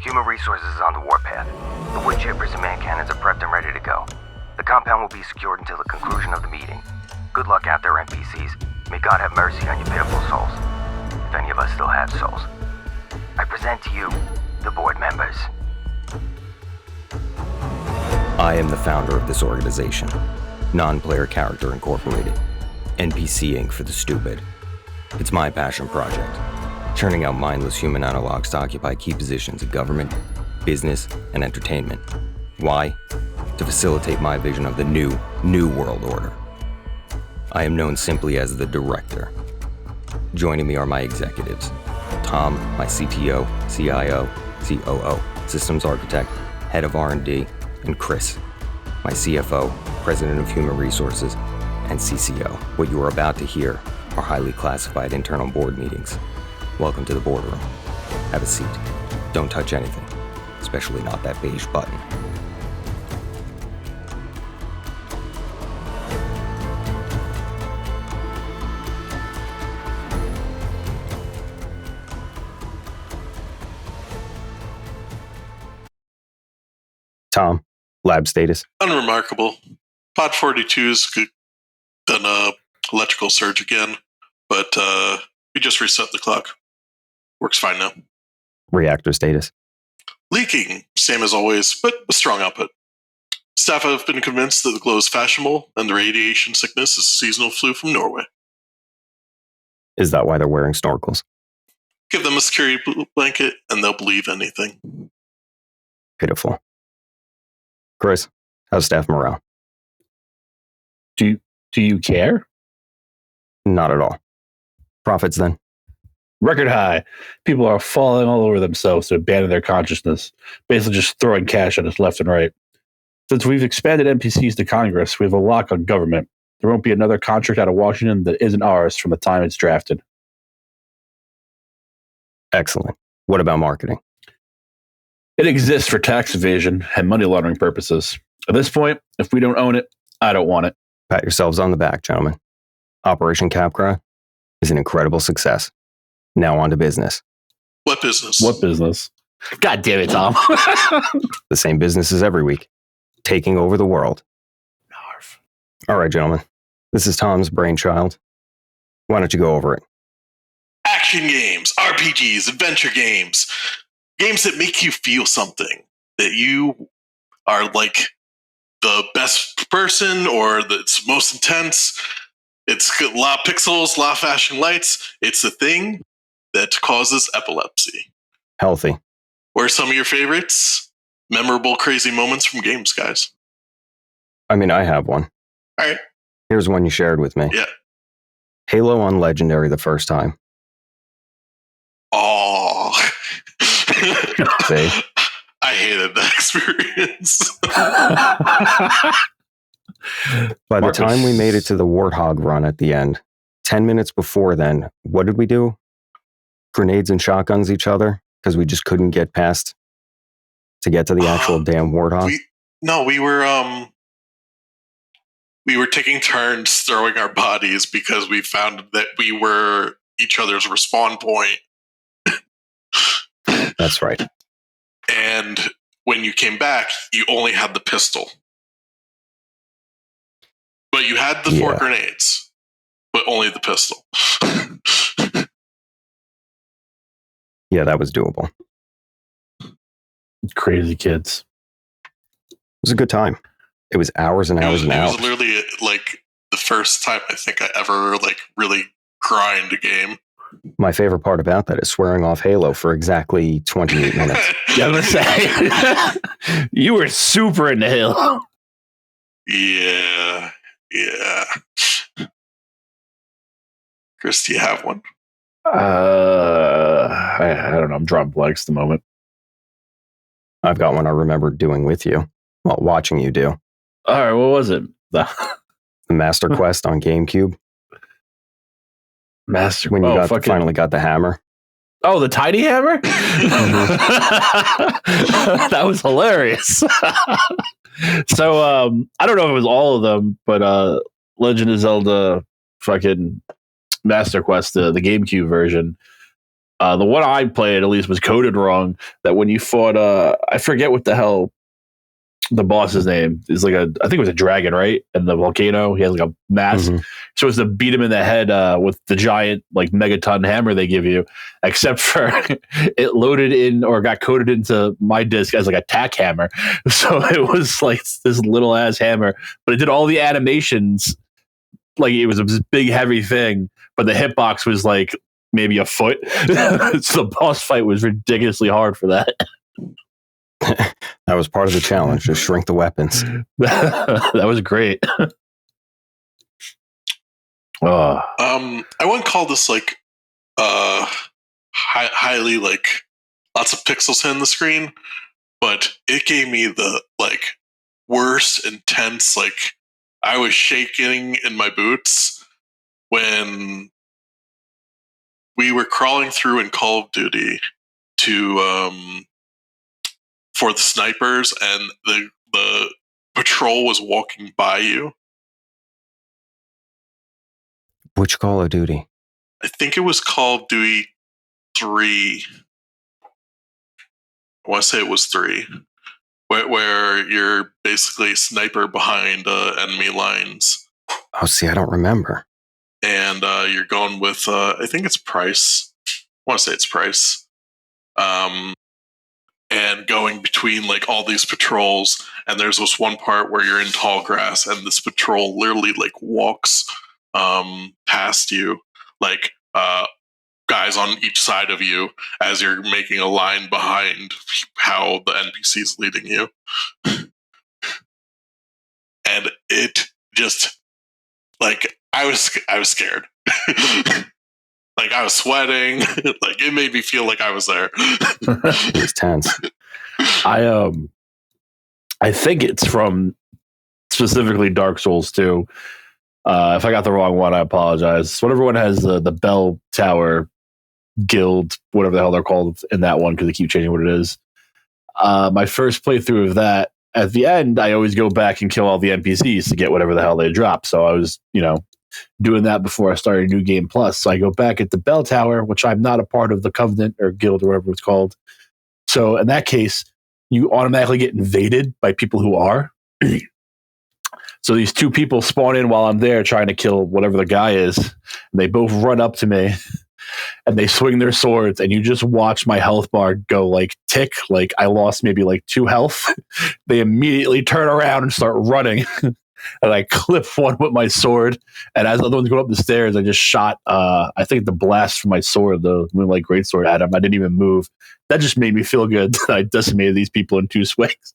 Human resources is on the warpath. The wood chippers and man cannons are prepped and ready to go. The compound will be secured until the conclusion of the meeting. Good luck out there, NPCs. May God have mercy on your pitiful souls. If any of us still have souls. I present to you, the board members. I am the founder of this organization, Non-Player Character Incorporated, NPC Inc. for the stupid. It's my passion project, churning out mindless human analogs to occupy key positions in government, business, and entertainment. Why? To facilitate my vision of the new world order. I am known simply as the Director. Joining me are my executives, Tom, my CTO, CIO, COO, Systems Architect, Head of R&D, and Chris, my CFO, President of Human Resources, and CCO. What you are about to hear are highly classified internal board meetings. Welcome to the boardroom. Have a seat. Don't touch anything, especially not that beige button. Tom, lab status. Unremarkable. Pod 42's done a electrical surge again, but we just reset the clock. Works fine now. Reactor status. Leaking, same as always, but with strong output. Staff have been convinced that the glow is fashionable and the radiation sickness is seasonal flu from Norway. Is that why they're wearing snorkels? Give them a security blanket and they'll believe anything. Pitiful. Chris, how's staff morale? Do you care? Not at all. Profits then? Record high. People are falling all over themselves to abandon their consciousness, basically just throwing cash at us left and right. Since we've expanded NPCs to Congress, we have a lock on government. There won't be another contract out of Washington that isn't ours from the time it's drafted. Excellent. What about marketing? It exists for tax evasion and money laundering purposes. At this point, if we don't own it, I don't want it. Pat yourselves on the back, gentlemen. Operation Capcra is an incredible success. Now on to business. What business? What business? God damn it, Tom. The same business as every week. Taking over the world. Narf. All right, gentlemen. This is Tom's brainchild. Why don't you go over it? Action games, RPGs, adventure games. Games that make you feel something. That you are like the best person or that's most intense. It's got a lot of pixels, a lot of flashing lights. It's the thing that causes epilepsy. Healthy. What are some of your favorites? Memorable, crazy moments from games, guys. I mean, I have one. All right. Here's one you shared with me. Yeah. Halo on Legendary the first time. Oh. See? I hated that experience. By the time we made it to the Warthog run at the end, 10 minutes before then, what did we do? Grenades and shotguns each other? Because we just couldn't get past to get to the actual damn Warthog? We were taking turns throwing our bodies because we found that we were each other's respawn point. That's right. And when you came back, you only had the pistol. But you had the 4 grenades, but only the pistol. Yeah, that was doable. Crazy kids. It was a good time. It was hours and hours and hours. It was literally like the first time I think I ever like really grind a game. My favorite part about that is swearing off Halo for exactly 28 minutes. I was gonna say, you were super into Halo. Yeah. Chris, do you have one? I don't know. I'm drawing blanks at the moment. I've got one I remember doing with you. Well, watching you do. All right, what was it? The Master Quest on GameCube. When you finally got the hammer. Oh, the tiny hammer? That was hilarious. So, I don't know if it was all of them, but Legend of Zelda fucking Master Quest, the GameCube version, The one I played, at least, was coded wrong. That when you fought, I forget what the hell the boss's name is. I think it was a dragon, right? And the volcano, he has like a mask. Mhm. So it's to beat him in the head with the giant like megaton hammer they give you. Except for it loaded in or got coded into my disc as like a tack hammer. So it was like this little ass hammer, but it did all the animations. Like it was a big heavy thing, but the hitbox was like maybe a foot. So the boss fight was ridiculously hard for that. That was part of the challenge. Just shrink the weapons. That was great. I wouldn't call this like highly like lots of pixels hitting the screen, but it gave me the like worst intense like I was shaking in my boots when we were crawling through in Call of Duty to for the snipers and the patrol was walking by you. Which Call of Duty? I think it was Call of Duty 3. I want to say it was 3. Where you're basically a sniper behind enemy lines. Oh, see, I don't remember. And you're going with, I think it's Price. I want to say it's Price. And going between like all these patrols. And there's this one part where you're in tall grass and this patrol literally like walks past you. Like guys on each side of you as you're making a line behind how the NPC is leading you. And it just like I was scared. Like I was sweating. Like it made me feel like I was there. It was tense. I think it's from specifically Dark Souls 2. If I got the wrong one, I apologize. Whatever one has the Bell Tower Guild, whatever the hell they're called in that one, because they keep changing what it is. My first playthrough of that, at the end, I always go back and kill all the NPCs to get whatever the hell they drop. So I was, doing that before I started New Game Plus. So I go back at the Bell Tower, which I'm not a part of the Covenant or Guild or whatever it's called. So in that case, you automatically get invaded by people who are. So these two people spawn in while I'm there trying to kill whatever the guy is. And they both run up to me and they swing their swords, and you just watch my health bar go like tick, like I lost maybe like 2 health. They immediately turn around and start running. And I clip one with my sword, and as the other one's going up the stairs, I just shot I think the blast from my sword, the Moonlight Greatsword, at him. I didn't even move. That just made me feel good. I decimated these people in 2 swings.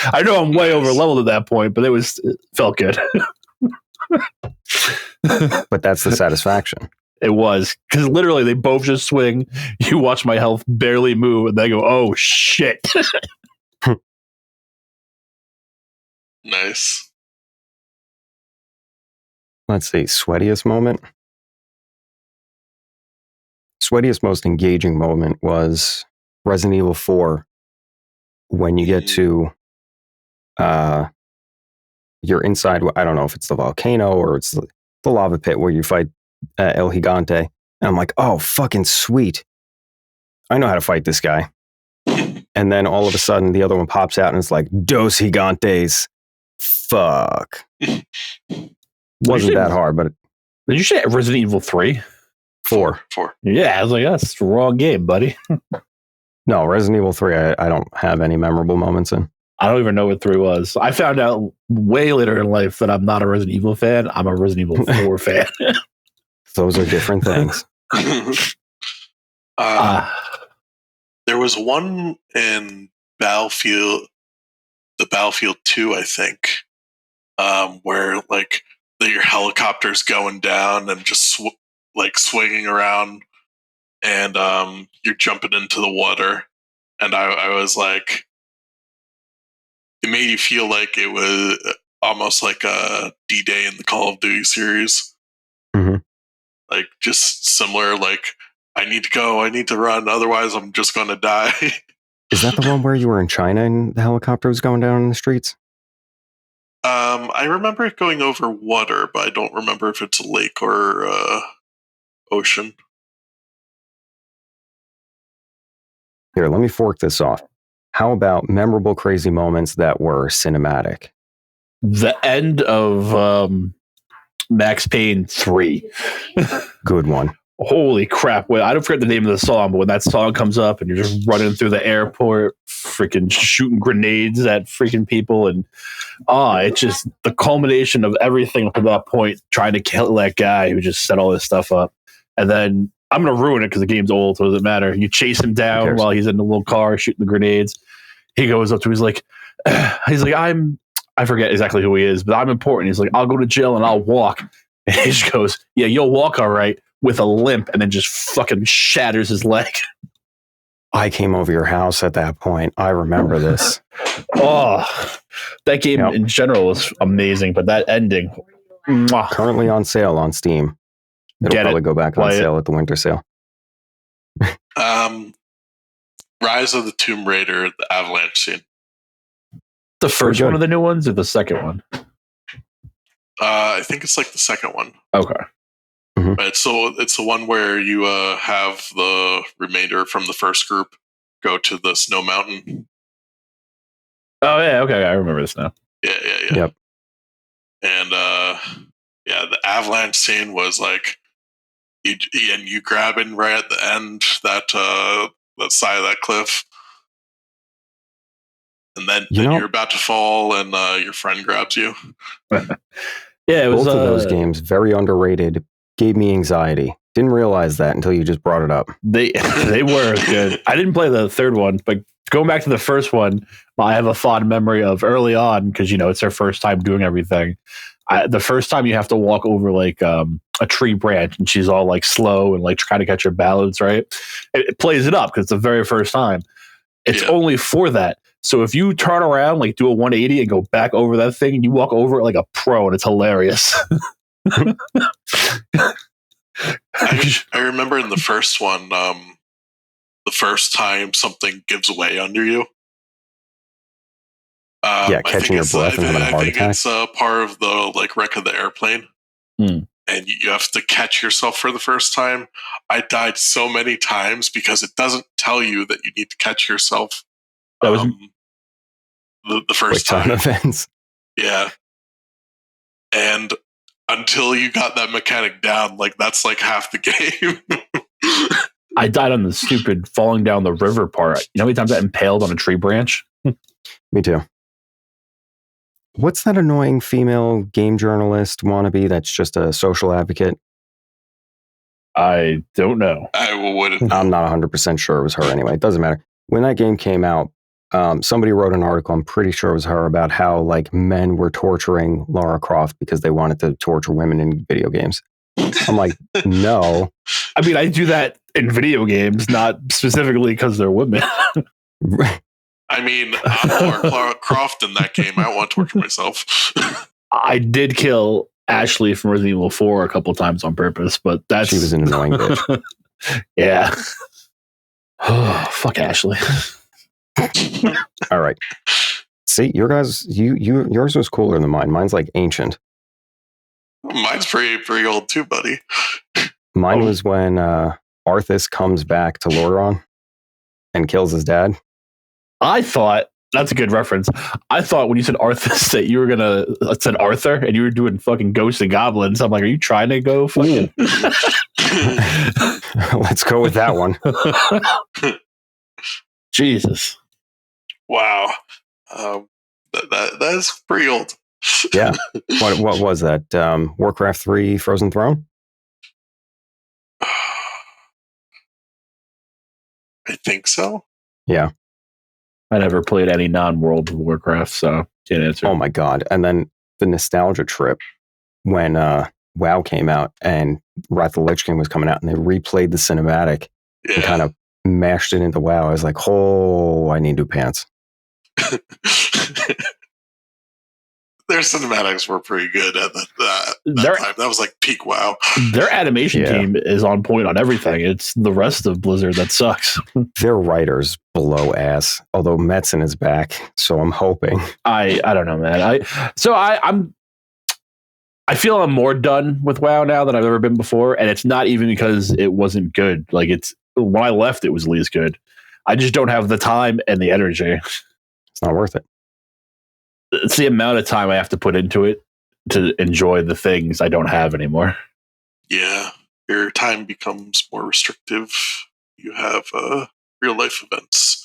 I know I'm way over leveled at that point, but it felt good. But that's the satisfaction. It was, because literally they both just swing. You watch my health barely move, and they go, "Oh shit!" Nice. Let's see, sweatiest moment. Sweatiest, most engaging moment was Resident Evil 4, when you get to you're inside. I don't know if it's the volcano or it's the lava pit where you fight El Gigante, and I'm like, oh, fucking sweet, I know how to fight this guy. And then all of a sudden the other one pops out and it's like, Dos Gigantes. Fuck. Wasn't that hard, but Did you say Resident Evil 3? 4. Yeah, I was like, that's the wrong game, buddy. No, Resident Evil 3, I don't have any memorable moments in. I don't even know what 3 was. I found out way later in life that I'm not a Resident Evil fan. I'm a Resident Evil 4 fan. Those are different things. There was one in Battlefield 2, I think, where like your helicopter's going down and just swinging around, and you're jumping into the water, and I was like, it made you feel like it was almost like a D-Day in the Call of Duty series. Mm-hmm. Like just similar, like I need to go, I need to run, otherwise I'm just going to die. Is that the one where you were in China and the helicopter was going down in the streets? I remember it going over water, but I don't remember if it's a lake or ocean. Here, let me fork this off. How about memorable crazy moments that were cinematic? The end of Max Payne 3. Good one. Holy crap. Well, I don't forget the name of the song, but when that song comes up and you're just running through the airport, freaking shooting grenades at freaking people, and it's just the culmination of everything up to that point, trying to kill that guy who just set all this stuff up. And then I'm going to ruin it because the game's old, so it doesn't matter. You chase him down while he's in the little car shooting the grenades. He goes up to him, he's like, I forget exactly who he is, but I'm important. He's like, I'll go to jail and I'll walk. And he just goes, yeah, you'll walk all right, with a limp, and then just fucking shatters his leg. I came over your house at that point. I remember this. That game in general was amazing, but that ending. Mwah. Currently on sale on Steam. It'll probably go back on sale at the winter sale. Rise of the Tomb Raider, the Avalanche scene. The first one of the new ones or the second one? I think it's like the second one. Okay. Mm-hmm. Right, so it's the one where you have the remainder from the first group go to the snow mountain. Oh yeah, okay, I remember this now. Yeah. Yep. And the avalanche scene was like you grabbing right at the end that side of that cliff, and then you're about to fall, and your friend grabs you. Yeah, it was both of those games very underrated. Gave me anxiety. Didn't realize that until you just brought it up. They were good. I didn't play the third one, but going back to the first one, I have a fond memory of early on because it's their first time doing everything. The first time you have to walk over like a tree branch, and she's all like slow and like trying to catch her balance right. It plays it up because it's the very first time. It's only for that. So if you turn around, like do a 180 and go back over that thing, and you walk over it like a pro, and it's hilarious. I remember in the first one, the first time something gives way under you. Catching your breath and having a heart attack. It's part of the like wreck of the airplane, and you have to catch yourself for the first time. I died so many times because it doesn't tell you that you need to catch yourself. That was the first time events. Yeah, and until you got that mechanic down, like that's like half the game. I died on the stupid falling down the river part. You know how many times I impaled on a tree branch? Me too. What's that annoying female game journalist wannabe that's just a social advocate? I don't know. I'm not 100% sure it was her anyway. It doesn't matter. When that game came out, somebody wrote an article, I'm pretty sure it was her, about how like men were torturing Lara Croft because they wanted to torture women in video games. I'm like, no. I mean, I do that in video games, not specifically because they're women. I mean, I'm Lara Croft in that game. I don't want to torture myself. I did kill Ashley from Resident Evil 4 a couple times on purpose, but she was an annoying bitch. Yeah. Fuck Ashley. All right. See, yours was cooler than mine. Mine's like ancient. Mine's pretty old too, buddy. Mine was when Arthas comes back to Lordaeron and kills his dad. I thought that's a good reference. I thought when you said Arthas that you were gonna said Arthur and you were doing fucking ghosts and goblins. I'm like, are you trying to go fucking? Let's go with that one. Jesus. Wow. That's pretty old. Yeah. What was that? Warcraft 3 Frozen Throne? I think so. Yeah. I never played any non-World of Warcraft, so can't answer. Oh my God. And then the nostalgia trip when WoW came out and Wrath of the Lich King was coming out and they replayed the cinematic and kind of mashed it into WoW. I was like, oh, I need new pants. Their cinematics were pretty good at that time. That was like peak WoW. Their animation team is on point on everything. It's the rest of Blizzard that sucks. Their writers blow ass. Although Metzen is back, so I'm hoping. I don't know, man. I feel I'm more done with WoW now than I've ever been before, and it's not even because it wasn't good. Like when I left, it was least good. I just don't have the time and the energy. It's not worth it. It's the amount of time I have to put into it to enjoy the things I don't have anymore. Yeah, your time becomes more restrictive. You have real life events.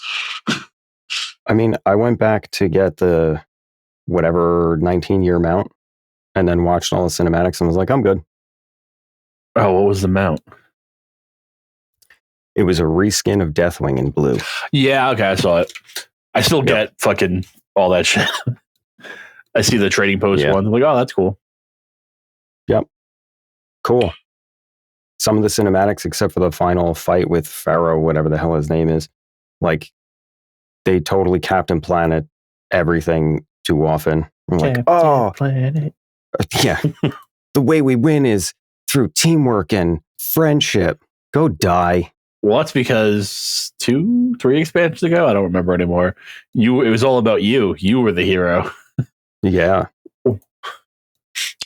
I mean, I went back to get the whatever 19-year mount and then watched all the cinematics and was like, I'm good. Oh, what was the mount? It was a reskin of Deathwing in blue. Yeah, okay, I saw it. I still get fucking all that shit. I see the Trading Post one. I'm like, oh, that's cool. Yep. Cool. Some of the cinematics, except for the final fight with Pharaoh, whatever the hell his name is, like, they totally Captain Planet everything too often. I'm like, Captain Planet. Yeah. The way we win is through teamwork and friendship. Go die. Well, that's because 2-3 expansions ago, I don't remember anymore. It was all about you. You were the hero. Yeah.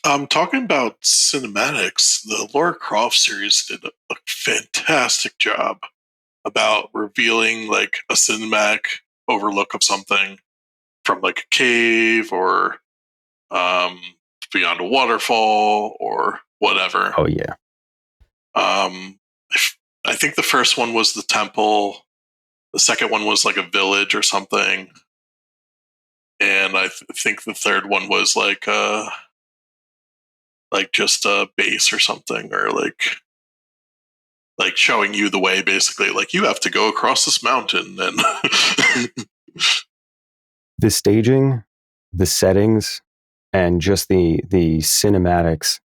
Talking about cinematics, the Lara Croft series did a fantastic job about revealing like a cinematic overlook of something from like a cave or beyond a waterfall or whatever. Oh, yeah. I think the first one was the temple. The second one was like a village or something. And I think the third one was like just a base or something, or like showing you the way, basically. Like, you have to go across this mountain. And the staging, the settings, and just the cinematics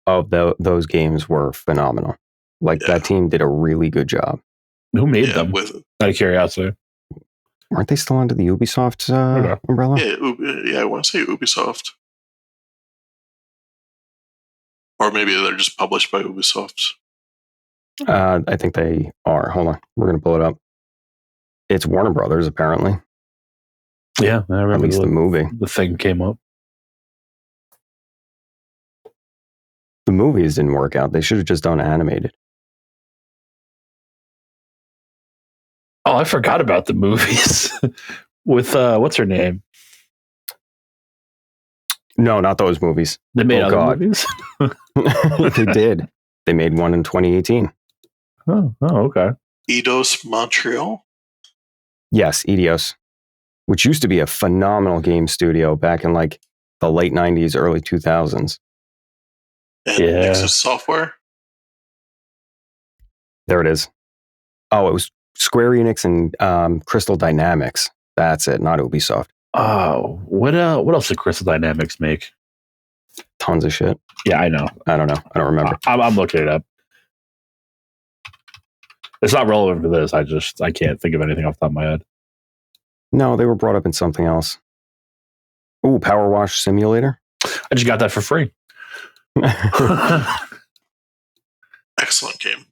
of those games were phenomenal. Like, that team did a really good job. Who made them? Out of curiosity. Aren't they still under the Ubisoft umbrella? Yeah, I want to say Ubisoft. Or maybe they're just published by Ubisoft. I think they are. Hold on. We're going to pull it up. It's Warner Brothers, apparently. Yeah, I remember. At least the movie. The thing came up. The movies didn't work out. They should have just done animated. Oh, I forgot about the movies. With, what's her name? No, not those movies. They made other movies? They did. They made one in 2018. Oh, okay. Eidos Montreal? Yes, Eidos, which used to be a phenomenal game studio back in like the late 90s, early 2000s. And Nexus Software? There it is. Oh, it was Square Enix and Crystal Dynamics. That's it, not Ubisoft. Oh, what else did Crystal Dynamics make? Tons of shit. Yeah, I know. I don't know. I don't remember. I'm looking it up. It's not relevant for this. I can't think of anything off the top of my head. No, they were brought up in something else. Ooh, Power Wash Simulator. I just got that for free. Excellent game.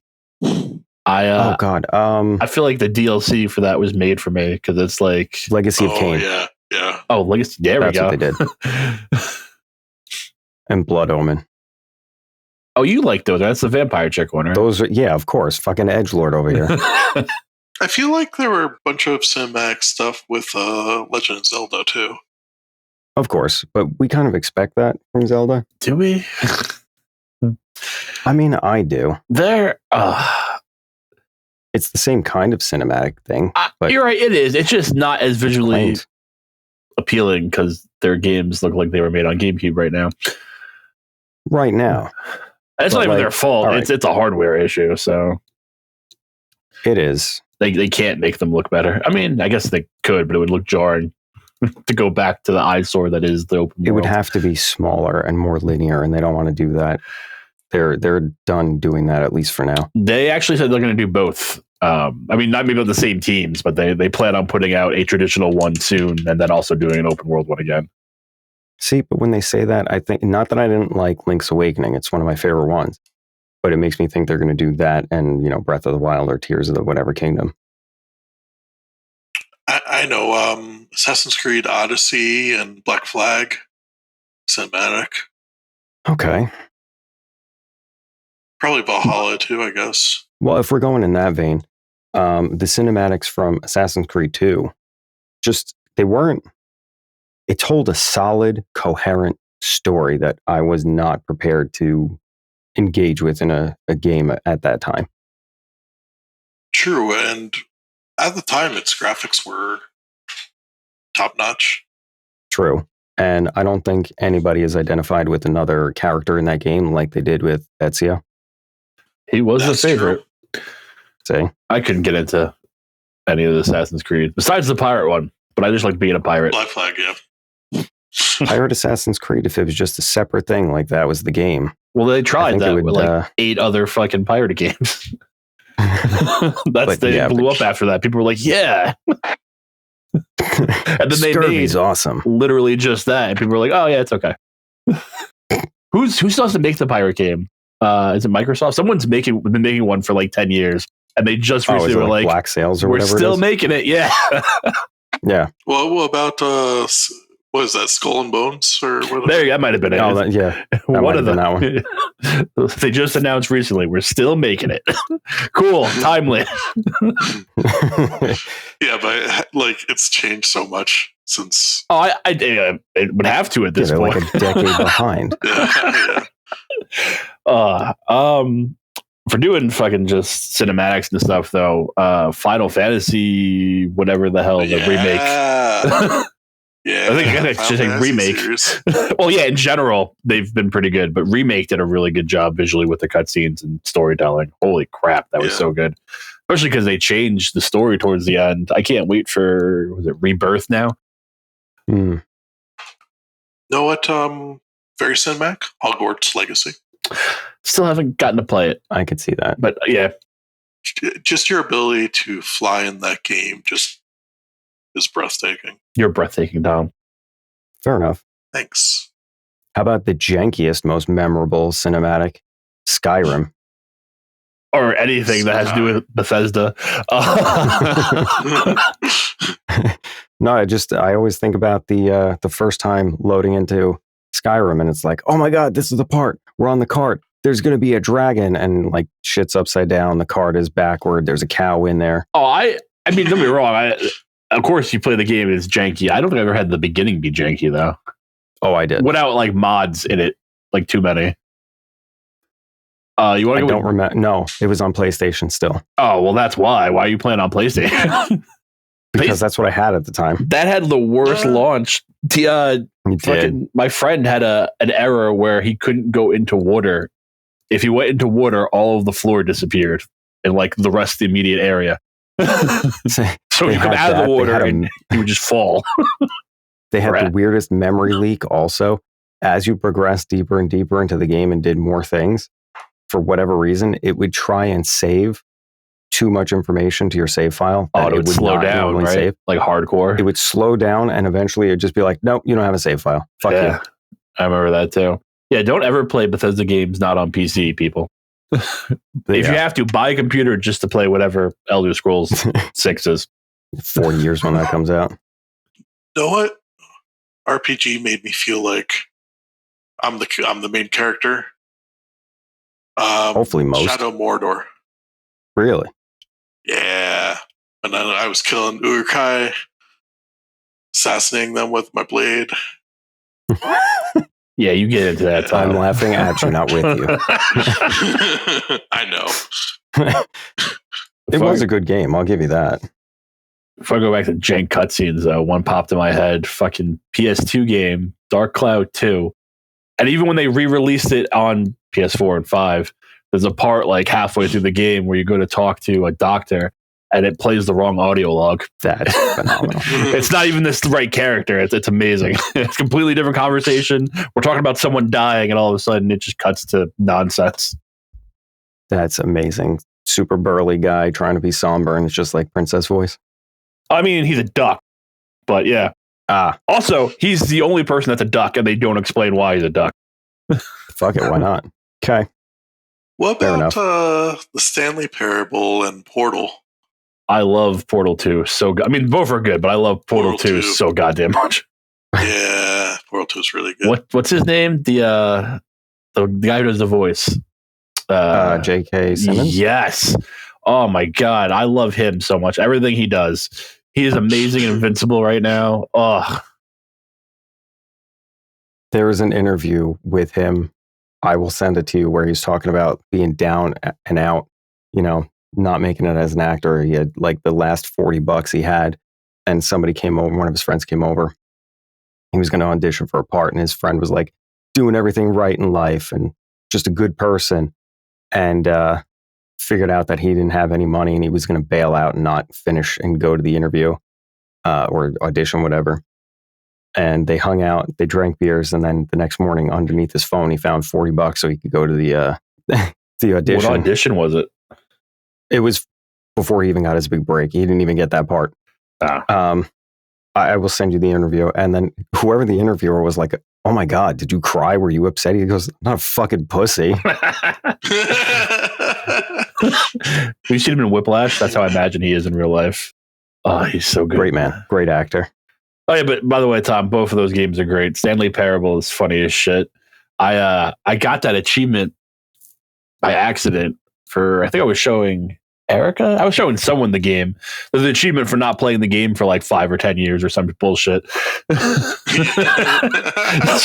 Oh God. I feel like the DLC for that was made for me because it's like Legacy of Kain. Yeah. Oh, Legacy. There we go. That's what they did. And Blood Omen. Oh, you like those? That's the vampire chick one, right? Those are, yeah, of course. Fucking edgelord over here. I feel like there were a bunch of cinematic stuff with Legend of Zelda too. Of course, but we kind of expect that from Zelda. Do we? I mean, I do. It's the same kind of cinematic thing. But you're right, it is. It's just not as visually appealing because their games look like they were made on GameCube right now. Right now. It's not even their fault. Right. It's a hardware issue, so it is. They can't make them look better. I mean, I guess they could, but it would look jarring to go back to the eyesore that is the open world. It would have to be smaller and more linear, and they don't want to do that. They're done doing that, at least for now. They actually said they're going to do both. I mean, not maybe the same teams, but they plan on putting out a traditional one soon, and then also doing an open world one again. See, but when they say that, I think, not that I didn't like Link's Awakening, it's one of my favorite ones, but it makes me think they're going to do that and, Breath of the Wild or Tears of the whatever kingdom. I know Assassin's Creed Odyssey and Black Flag cinematic. Okay. Probably Valhalla too, I guess. Well, if we're going in that vein, the cinematics from Assassin's Creed 2, they weren't, it told a solid, coherent story that I was not prepared to engage with in a game at that time. True, and at the time, its graphics were top-notch. True. And I don't think anybody is identified with another character in that game like they did with Ezio. He was a favorite. See? I couldn't get into any of the Assassin's Creed, besides the pirate one, but I just like being a pirate. Black Flag, yeah. Pirate Assassin's Creed, if it was just a separate thing, like that was the game. Well, they tried that with like 8 other fucking pirate games. They blew up after that. People were like, yeah. And then they made awesome. Literally just that. And people were like, oh yeah, it's okay. Who still has to make the pirate game? Is it Microsoft? Someone's been making one for like 10 years. And they just recently were like Black Sails or we're whatever. We're still making it, yeah. Yeah. Well, what about what is that, Skull and Bones or whatever? That might have been it. Oh, yeah. One of them. That one. They just announced recently, we're still making it. Cool, timely. Yeah, but like it's changed so much since. Oh, it would have to at this point. Like a decade behind. Yeah. For doing fucking just cinematics and stuff, though, Final Fantasy, whatever the hell, the remake. Yeah, I think I should say remake. Well, yeah, in general, they've been pretty good, but remake did a really good job visually with the cutscenes and storytelling. Holy crap, that was so good. Especially because they changed the story towards the end. I can't wait for, was it Rebirth now? Know what? Very cinematic, Hogwarts Legacy. Still haven't gotten to play it. I could see that. But yeah. Just your ability to fly in that game just is breathtaking. You're breathtaking, Tom. Fair enough. Thanks. How about the jankiest, most memorable cinematic? Skyrim. Or anything that has to do with Bethesda. No, I always think about the first time loading into Skyrim, and it's like, oh my god, this is the part. We're on the cart. There's going to be a dragon, and like shit's upside down. The cart is backward. There's a cow in there. Oh, I mean, don't be wrong. Of course, you play the game, it's janky. I don't think I ever had the beginning be janky, though. Oh, I did. Without like mods in it, like too many. You want to? I don't remember. No, it was on PlayStation still. Oh well, that's why. Why are you playing on PlayStation? Because that's what I had at the time. That had the worst launch. My friend had an error where he couldn't go into water. If he went into water, all of the floor disappeared in like the rest of the immediate area. So he come out of the water and he would just fall. They had the weirdest memory leak also. As you progressed deeper and deeper into the game and did more things, for whatever reason, it would try and save too much information to your save file. Oh, it would slow down, right? Save. Like hardcore. It would slow down, and eventually it'd just be like, nope, you don't have a save file. Fuck you. I remember that too. Yeah, don't ever play Bethesda games not on PC, people. If you have to, buy a computer just to play whatever Elder Scrolls 6 is. 40 years when that comes out. You know what? RPG made me feel like I'm the main character. Hopefully most. Shadow Mordor. Really? Yeah. And then I was killing Uruk-hai, assassinating them with my blade. Yeah, you get into that time. I'm laughing at you, not with you. I know. It was a good game, I'll give you that. If I go back to jank cutscenes, though, one popped in my head. Fucking PS2 game, Dark Cloud 2. And even when they re-released it on PS4 and 5, there's a part like halfway through the game where you go to talk to a doctor and it plays the wrong audio log. That's phenomenal. It's not even this right character. It's amazing. It's a completely different conversation. We're talking about someone dying and all of a sudden it just cuts to nonsense. That's amazing. Super burly guy trying to be somber and it's just like princess voice. I mean, he's a duck, but yeah. Also, he's the only person that's a duck and they don't explain why he's a duck. Fuck it, why not? Okay. What about the Stanley Parable and Portal? I love Portal 2 so good. I mean, both are good, but I love Portal 2 so goddamn much. Yeah, Portal 2 is really good. What's his name? The guy who does the voice. J.K. Simmons? Yes. Oh my God. I love him so much. Everything he does. He is amazing and invincible right now. Oh, There was an interview with him. I will send it to you, where he's talking about being down and out, not making it as an actor. He had like the last $40 he had, and somebody came over, one of his friends came over. He was going to audition for a part, and his friend was like doing everything right in life and just a good person, and figured out that he didn't have any money and he was going to bail out and not finish and go to the interview or audition, whatever. And they hung out, they drank beers, and then the next morning, underneath his phone, he found $40 so he could go to the the audition. what audition was it? It was before he even got his big break. He didn't even get that part. I will send you the interview, and then whoever the interviewer was like, "Oh my God, did you cry? Were you upset?" He goes, "I'm not a fucking pussy." We've seen him in Whiplash. That's how I imagine he is in real life. Oh, he's so good. Great man, great actor. Oh yeah, but by the way, Tom, both of those games are great. Stanley Parable is funny as shit. I got that achievement by accident for, I think I was showing Erica. I was showing someone the game. There's an achievement for not playing the game for like 5 or 10 years or some bullshit. So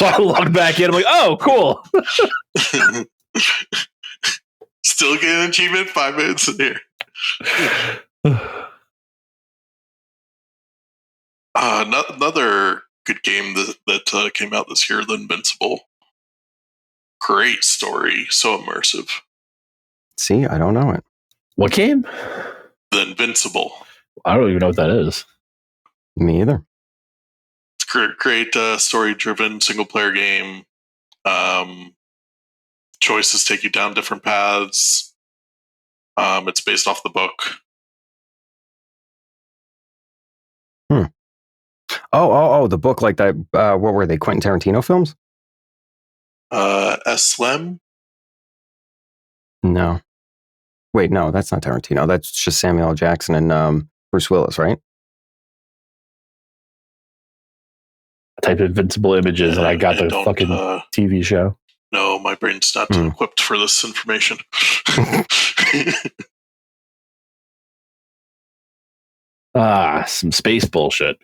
I logged back in. I'm like, oh, cool. Still get an achievement 5 minutes in here. Another good game that came out this year, The Invincible. Great story, so immersive. See, I don't know it. What game? The Invincible. I don't even know what that is. Me either. It's great story-driven single-player game. Choices take you down different paths. It's based off the book. Oh, the book, like that. What were they? Quentin Tarantino films? Slem? No. Wait, no, that's not Tarantino. That's just Samuel L. Jackson and Bruce Willis, right? I typed Invincible Images and I got the fucking TV show. No, my brain's not equipped for this information. Some space bullshit.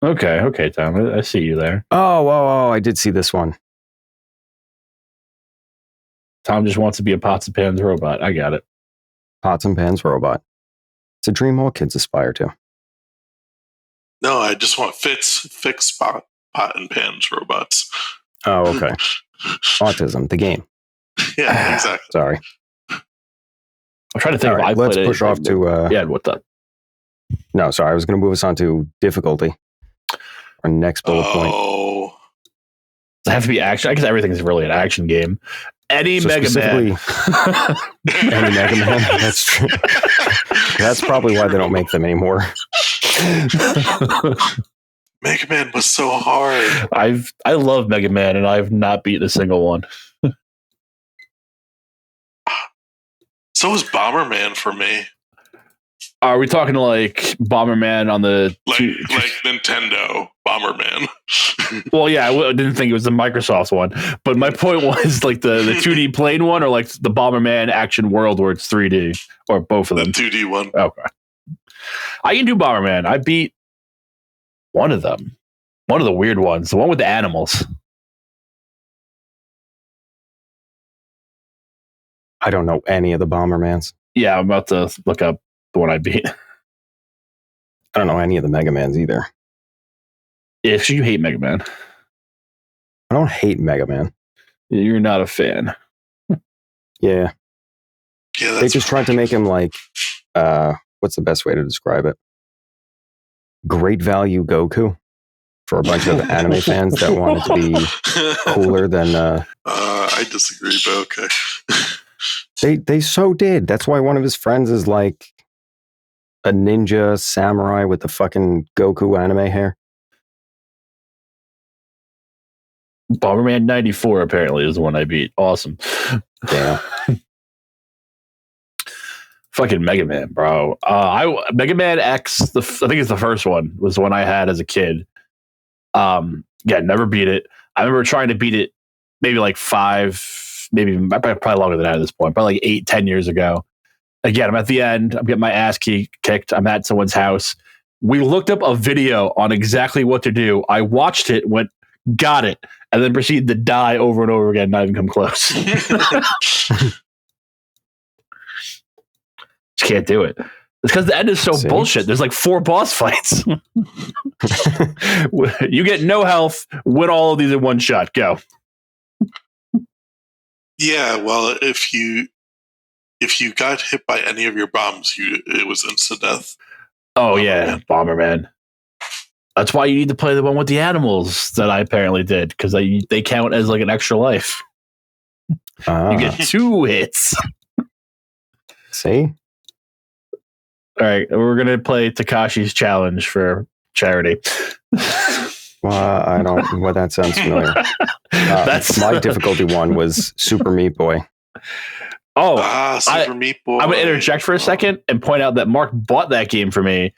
Okay, Tom. I see you there. Oh, I did see this one. Tom just wants to be a pots and pans robot. I got it. Pots and pans robot. It's a dream all kids aspire to. No, I just want fix pot and pans robots. Oh, okay. Autism, the game. Yeah, exactly. Sorry. I'm trying to think. Right, let's push off to... yeah, what's up? No, sorry. I was going to move us on to difficulty. Our next bullet point. Does it have to be action? I guess everything's really an action game. Any Mega Man. Any Mega Man. That's true. That's probably why they don't make them anymore. Mega Man was so hard. I love Mega Man, and I've not beaten a single one. So was Bomberman for me. Are we talking like Bomberman on the... Like Nintendo Bomberman? Well, yeah, I didn't think it was the Microsoft one. But my point was like the 2D plane one or like the Bomberman Action World where it's 3D or both of them. The 2D one. Okay. I can do Bomberman. I beat one of them. One of the weird ones. The one with the animals. I don't know any of the Bombermans. Yeah, I'm about to look up the one I beat. I don't know any of the Mega Mans either. If you hate Mega Man. I don't hate Mega Man. You're not a fan. Yeah. They just tried to make him like, what's the best way to describe it? Great value Goku for a bunch of anime fans that wanted to be cooler than... I disagree, but okay. They so did. That's why one of his friends is like a ninja samurai with the fucking Goku anime hair. Bomberman 94 apparently is the one I beat. Awesome. Damn. Fucking Mega Man, bro. Mega Man X, I think it's the first one, was the one I had as a kid. Yeah, never beat it. I remember trying to beat it maybe like 5 maybe probably longer than that at this point, probably like 8-10 years ago. Again, I'm at the end. I'm getting my ass kicked. I'm at someone's house. We looked up a video on exactly what to do. I watched it, went, got it, and then proceeded to die over and over again, not even come close. Just can't do it. It's because the end is so bullshit. There's like 4 boss fights. You get no health, win all of these in one shot. Go. Yeah, well, if you got hit by any of your bombs, it was instant death. Oh yeah, Bomberman. That's why you need to play the one with the animals that I apparently did, because they count as like an extra life. You get 2 hits. See? All right, we're gonna play Takashi's challenge for charity. I don't. Well, that sounds familiar. That's my difficulty one was Super Meat Boy. Oh, Super Meat Boy. I'm gonna interject for a second and point out that Mark bought that game for me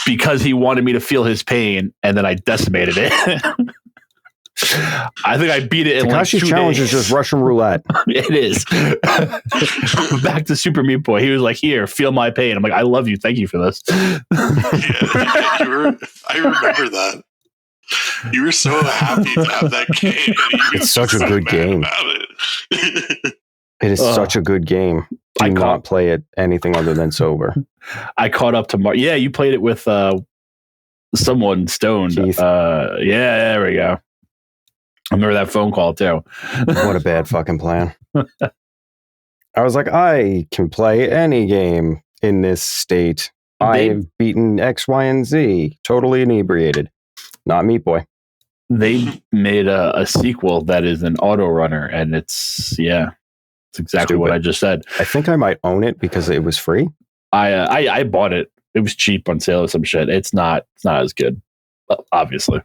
because he wanted me to feel his pain, and then I decimated it. I think I beat it in Takashi's like 2 challenge days. is just Russian roulette. It is. Back to Super Meat Boy. He was like, "Here, feel my pain." I'm like, "I love you. Thank you for this." I remember that. You were so happy to have that game. It's such a good game. It is such a good game. Do not play it anything other than sober. I caught up to Mark. Yeah, you played it with someone stoned. Yeah, there we go. I remember that phone call too. What a bad fucking plan. I was like, I can play any game in this state. I've beaten X, Y, and Z. Totally inebriated. Not Meat Boy. They made a sequel that is an auto runner, and it's exactly what I just said. I think I might own it because it was free. I bought it. It was cheap on sale or some shit. It's not as good, obviously.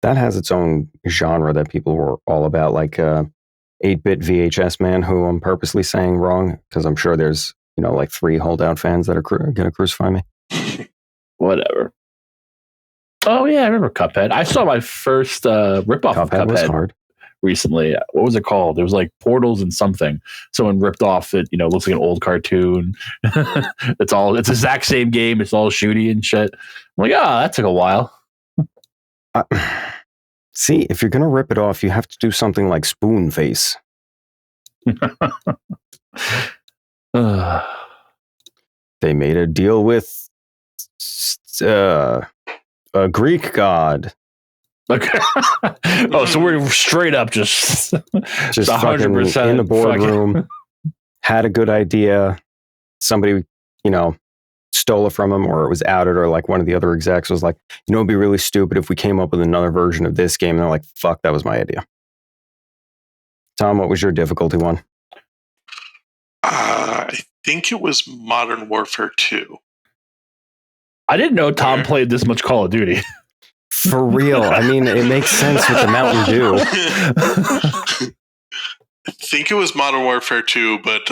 That has its own genre that people were all about, like 8-bit VHS man, who I'm purposely saying wrong because I'm sure there's like 3 holdout fans that are going to crucify me. Whatever. Oh yeah, I remember Cuphead. I saw my first ripoff of Cuphead was hard. Recently. What was it called? There was like Portals and something. Someone ripped off it. Looks like an old cartoon. It's the exact same game. It's all shooty and shit. I'm like, that took a while. See, if you're gonna rip it off, you have to do something like Spoon Face. They made a deal with a Greek god. Okay. So we're straight up just 100% in the boardroom. Had a good idea. Somebody, stole it from him, or it was outed, or like one of the other execs was like, it'd be really stupid if we came up with another version of this game. And they're like, fuck, that was my idea. Tom, what was your difficulty one? I think it was Modern Warfare 2. I didn't know Tom played this much Call of Duty. For real. I mean, it makes sense with the Mountain Dew. I think it was Modern Warfare 2, but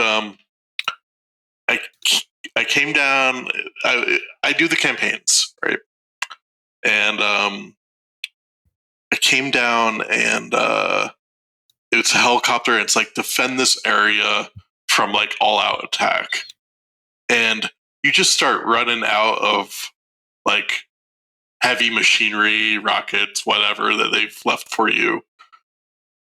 I came down. I do the campaigns, right? And I came down, and it's a helicopter. And it's like, defend this area from like all-out attack, and you just start running out of like heavy machinery, rockets, whatever that they've left for you,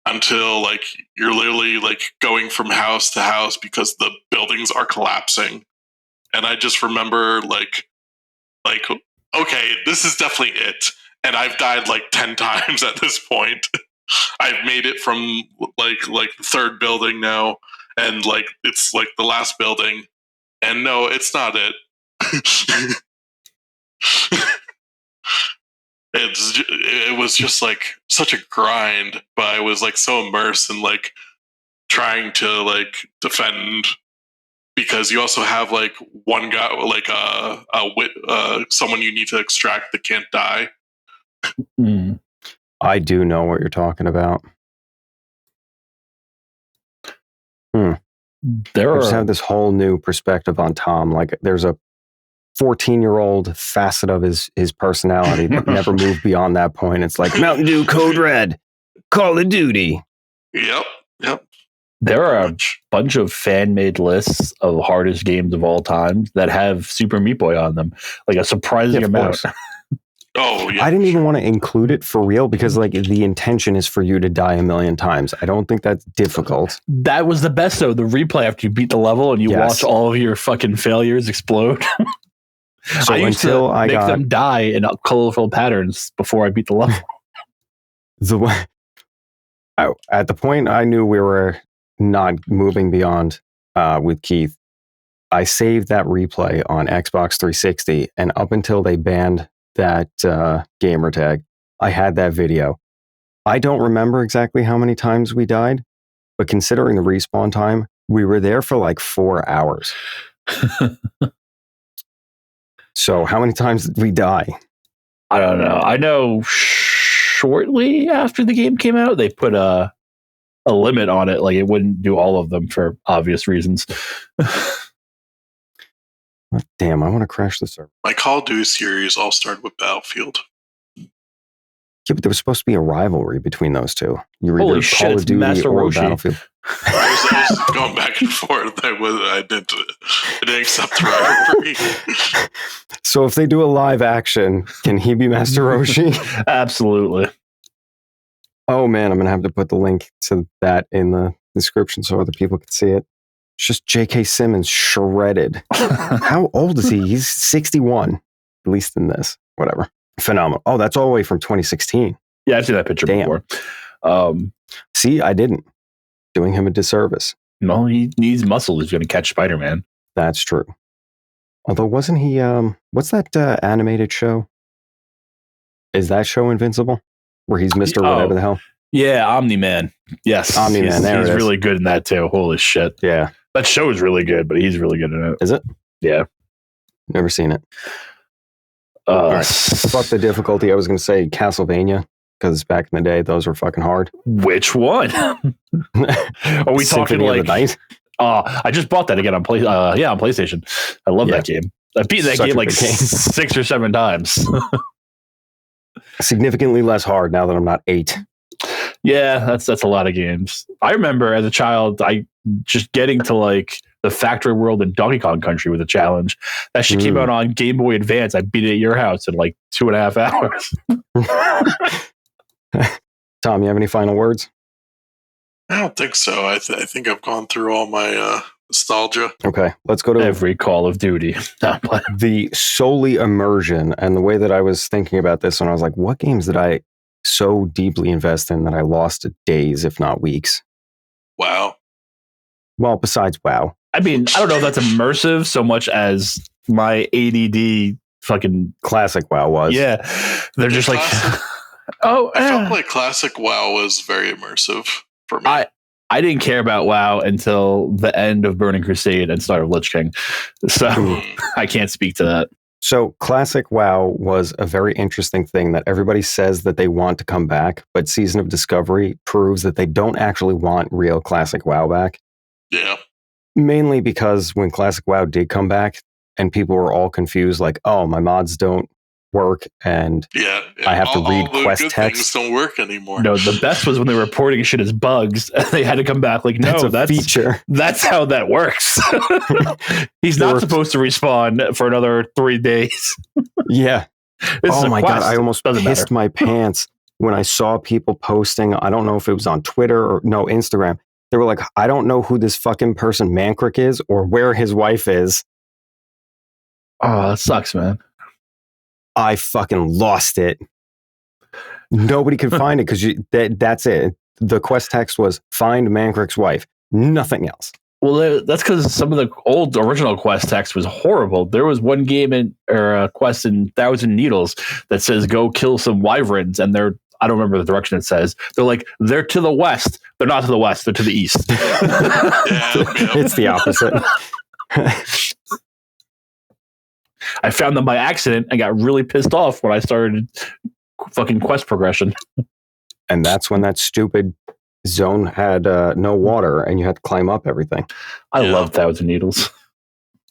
until like you're literally like going from house to house because the buildings are collapsing. And I just remember like, okay, this is definitely it. And I've died like 10 times at this point. I've made it from like the 3rd building now, and like it's like the last building. And no, it's not it. It was just like such a grind, but I was like so immersed in like trying to like defend, because you also have like one guy, like someone you need to extract that can't die. I do know what you're talking about. I just have this whole new perspective on Tom. Like, there's a 14-year-old facet of his personality, but never moved beyond that point. It's like Mountain Dew Code Red. Call of Duty. Yep. There are a bunch of fan-made lists of hardest games of all time that have Super Meat Boy on them, like a surprising amount. Oh, yeah. I didn't even want to include it for real because like the intention is for you to die a million times. I don't think that's difficult. That was the best though. The replay after you beat the level and you watch all of your fucking failures explode. So I used until to I make got them die in colorful patterns before I beat the level. At the point I knew we were not moving beyond with Keith, I saved that replay on Xbox 360, and up until they banned that gamer tag, I had that video. I don't remember exactly how many times we died, but considering the respawn time, we were there for like 4 hours. So how many times did we die? I don't know. I know shortly after the game came out, they put a limit on it. Like it wouldn't do all of them for obvious reasons. Damn, I want to crash the server. My Call of Duty series all started with Battlefield. Yeah, but there was supposed to be a rivalry between those two. You were Holy either shit, Call it's of Duty Master or Roshi. Battlefield. I was going back and forth. I didn't accept the rivalry. So if they do a live action, can he be Master Roshi? Absolutely. Oh man, I'm going to have to put the link to that in the description so other people can see it. It's just J.K. Simmons shredded. How old is he? He's 61, at least in this. Whatever. Phenomenal. Oh, that's all the way from 2016. Yeah, I've seen that picture before. See, I didn't. Doing him a disservice. No, he needs muscle. He's going to catch Spider-Man. That's true. Although, wasn't he, what's that animated show? Is that show Invincible? Where he's Mr. Whatever the hell? Yeah, Omni-Man. Yes. Omni-Man, he's really good in that too. Holy shit. Yeah. That show is really good, but he's really good in it. Is it? Yeah. Never seen it. All right. Fuck the difficulty. I was going to say Castlevania, because back in the day, those were fucking hard. Which one? Are we talking like... I just bought that again on on PlayStation. I love that game. I've beaten that game like 6 or 7 times. Significantly less hard now that I'm not 8. Yeah, that's a lot of games. I remember as a child, I just getting to like the Factory World and Donkey Kong Country with a challenge. That shit came out on Game Boy Advance. I beat it at your house in like 2.5 hours. Tom, you have any final words? I don't think so. I think I've gone through all my nostalgia. Okay, let's go to every Call of Duty. The solely immersion, and the way that I was thinking about this when I was like, what games did I so deeply invest in that I lost days, if not weeks? WoW. Well, besides WoW. I mean, I don't know if that's immersive so much as my ADD fucking classic WoW was. Yeah, they're just like, I felt like classic WoW was very immersive for me. I didn't care about WoW until the end of Burning Crusade and start of Lich King, so I can't speak to that. So classic WoW was a very interesting thing that everybody says that they want to come back, but Season of Discovery proves that they don't actually want real classic WoW back. Yeah. Mainly because when classic WoW did come back and people were all confused, like, oh, my mods don't work and I have to read quest text. Things don't work anymore. No, the best was when they were reporting shit as bugs and they had to come back like, no, that's a feature. That's how that works. He's not supposed to respawn for another 3 days. Yeah. Oh my God. I almost pissed my pants when I saw people posting. I don't know if it was on Twitter or Instagram. They were like, I don't know who this fucking person Mancrick is or where his wife is. Oh, that sucks, man. I fucking lost it. Nobody could find it because that's it. The quest text was find Mancrick's wife. Nothing else. Well, that's because some of the old original quest text was horrible. There was one game or a quest in Thousand Needles that says go kill some wyverns, and I don't remember the direction it says. They're like, they're to the west. They're not to the west. They're to the east. It's the opposite. I found them by accident and got really pissed off when I started fucking quest progression. And that's when that stupid zone had no water and you had to climb up everything. I love Thousand Needles.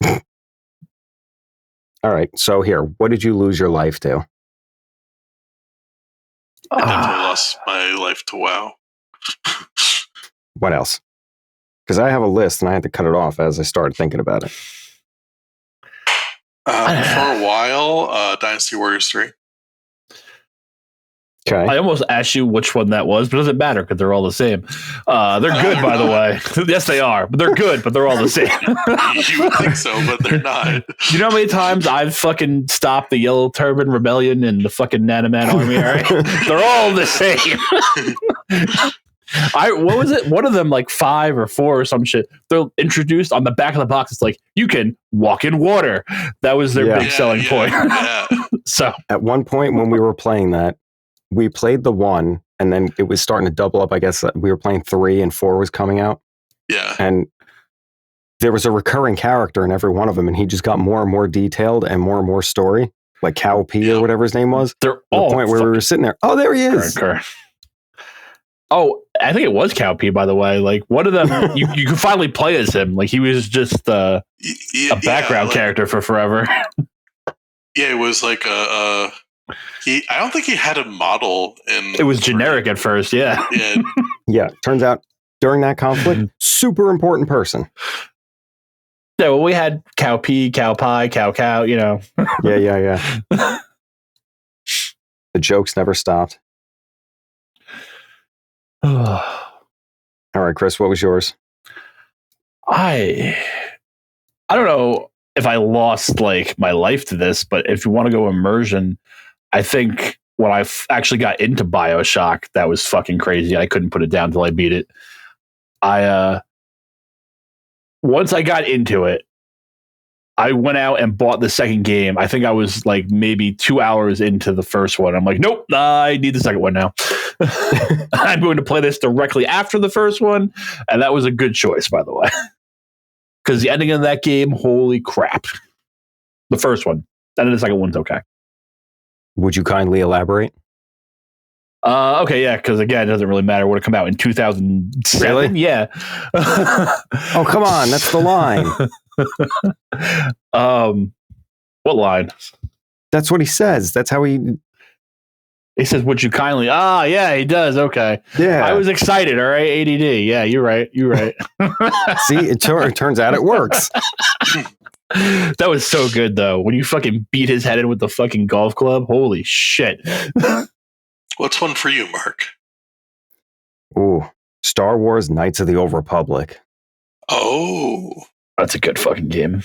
All right. So here, what did you lose your life to? I definitely lost my life to WoW. What else? Because I have a list and I had to cut it off as I started thinking about it. For a while, Dynasty Warriors 3. Okay. I almost asked you which one that was, but it doesn't matter because they're all the same. They're good, by the way. Yes, they are. But they're good, but they're all the same. You would think so, but they're not. You know how many times I've fucking stopped the Yellow Turban Rebellion and the fucking Nanoman Army? All right? They're all the same. What was it? One of them, like 5 or 4 or some shit. They're introduced on the back of the box. It's like, you can walk in water. That was their big selling point. Yeah. So at one point when we were playing that, we played the 1 and then it was starting to double up. I guess we were playing 3 and 4 was coming out. Yeah. And there was a recurring character in every one of them, and he just got more and more detailed and more story, like Cow P or whatever his name was. They're all the point where we were sitting there. Oh, there he is. Oh, I think it was Cow P, by the way. Like, one of them, you could finally play as him. Like, he was just a background character for forever. Yeah, it was like I don't think he had a model in. It was generic at first, yeah. Yeah, turns out during that conflict, super important person. Yeah, well, we had Cow P, Cow Pie, Cow, you know. Yeah. The jokes never stopped. All right, Chris, what was yours? I don't know if I lost like my life to this, but if you want to go immersion, I think when I actually got into BioShock, that was fucking crazy. I couldn't put it down until I beat it. Once I got into it, I went out and bought the second game. I think I was like maybe 2 hours into the first one. I'm like, nope, I need the second one now. I'm going to play this directly after the first one. And that was a good choice, by the way. Because the ending of that game, holy crap. The first one. And then the second one's okay. Would you kindly elaborate? Okay, yeah, because again, it doesn't really matter. Would it come out in 2007? Really? Yeah. Oh, come on. That's the line. What line? That's what he says. That's how he says, would you kindly? Yeah, he does. Okay. Yeah. I was excited. All right. ADD. Yeah, you're right. See, it turns out it works. That was so good, though. When you fucking beat his head in with the fucking golf club. Holy shit. What's one for you, Mark? Ooh, Star Wars Knights of the Old Republic. Oh. That's a good fucking game.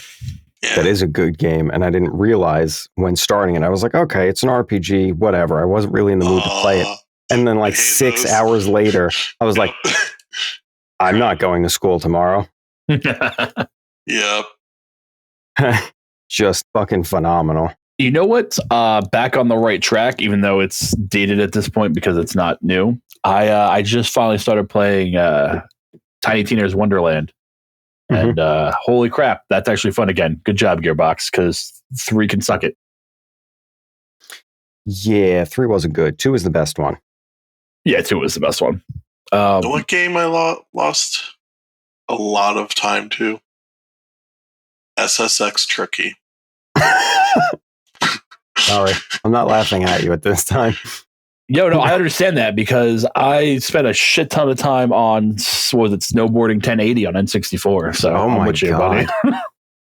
Yeah. That is a good game, and I didn't realize when starting it. I was like, okay, it's an RPG, whatever. I wasn't really in the mood to play it. And then like 6 hours later, I was like, I'm not going to school tomorrow. Yep. Just fucking phenomenal. You know what's back on the right track, even though it's dated at this point because it's not new? I just finally started playing Tiny Tina's Wonderland. And holy crap, that's actually fun again. Good job, Gearbox, because 3 can suck it. Yeah, 3 wasn't good. 2 is the best one. Yeah, 2 was the best one. What game I lost a lot of time to? SSX Tricky. Sorry, I'm not laughing at you at this time. No, I understand that because I spent a shit ton of time on, snowboarding 1080 on N64. So oh my God.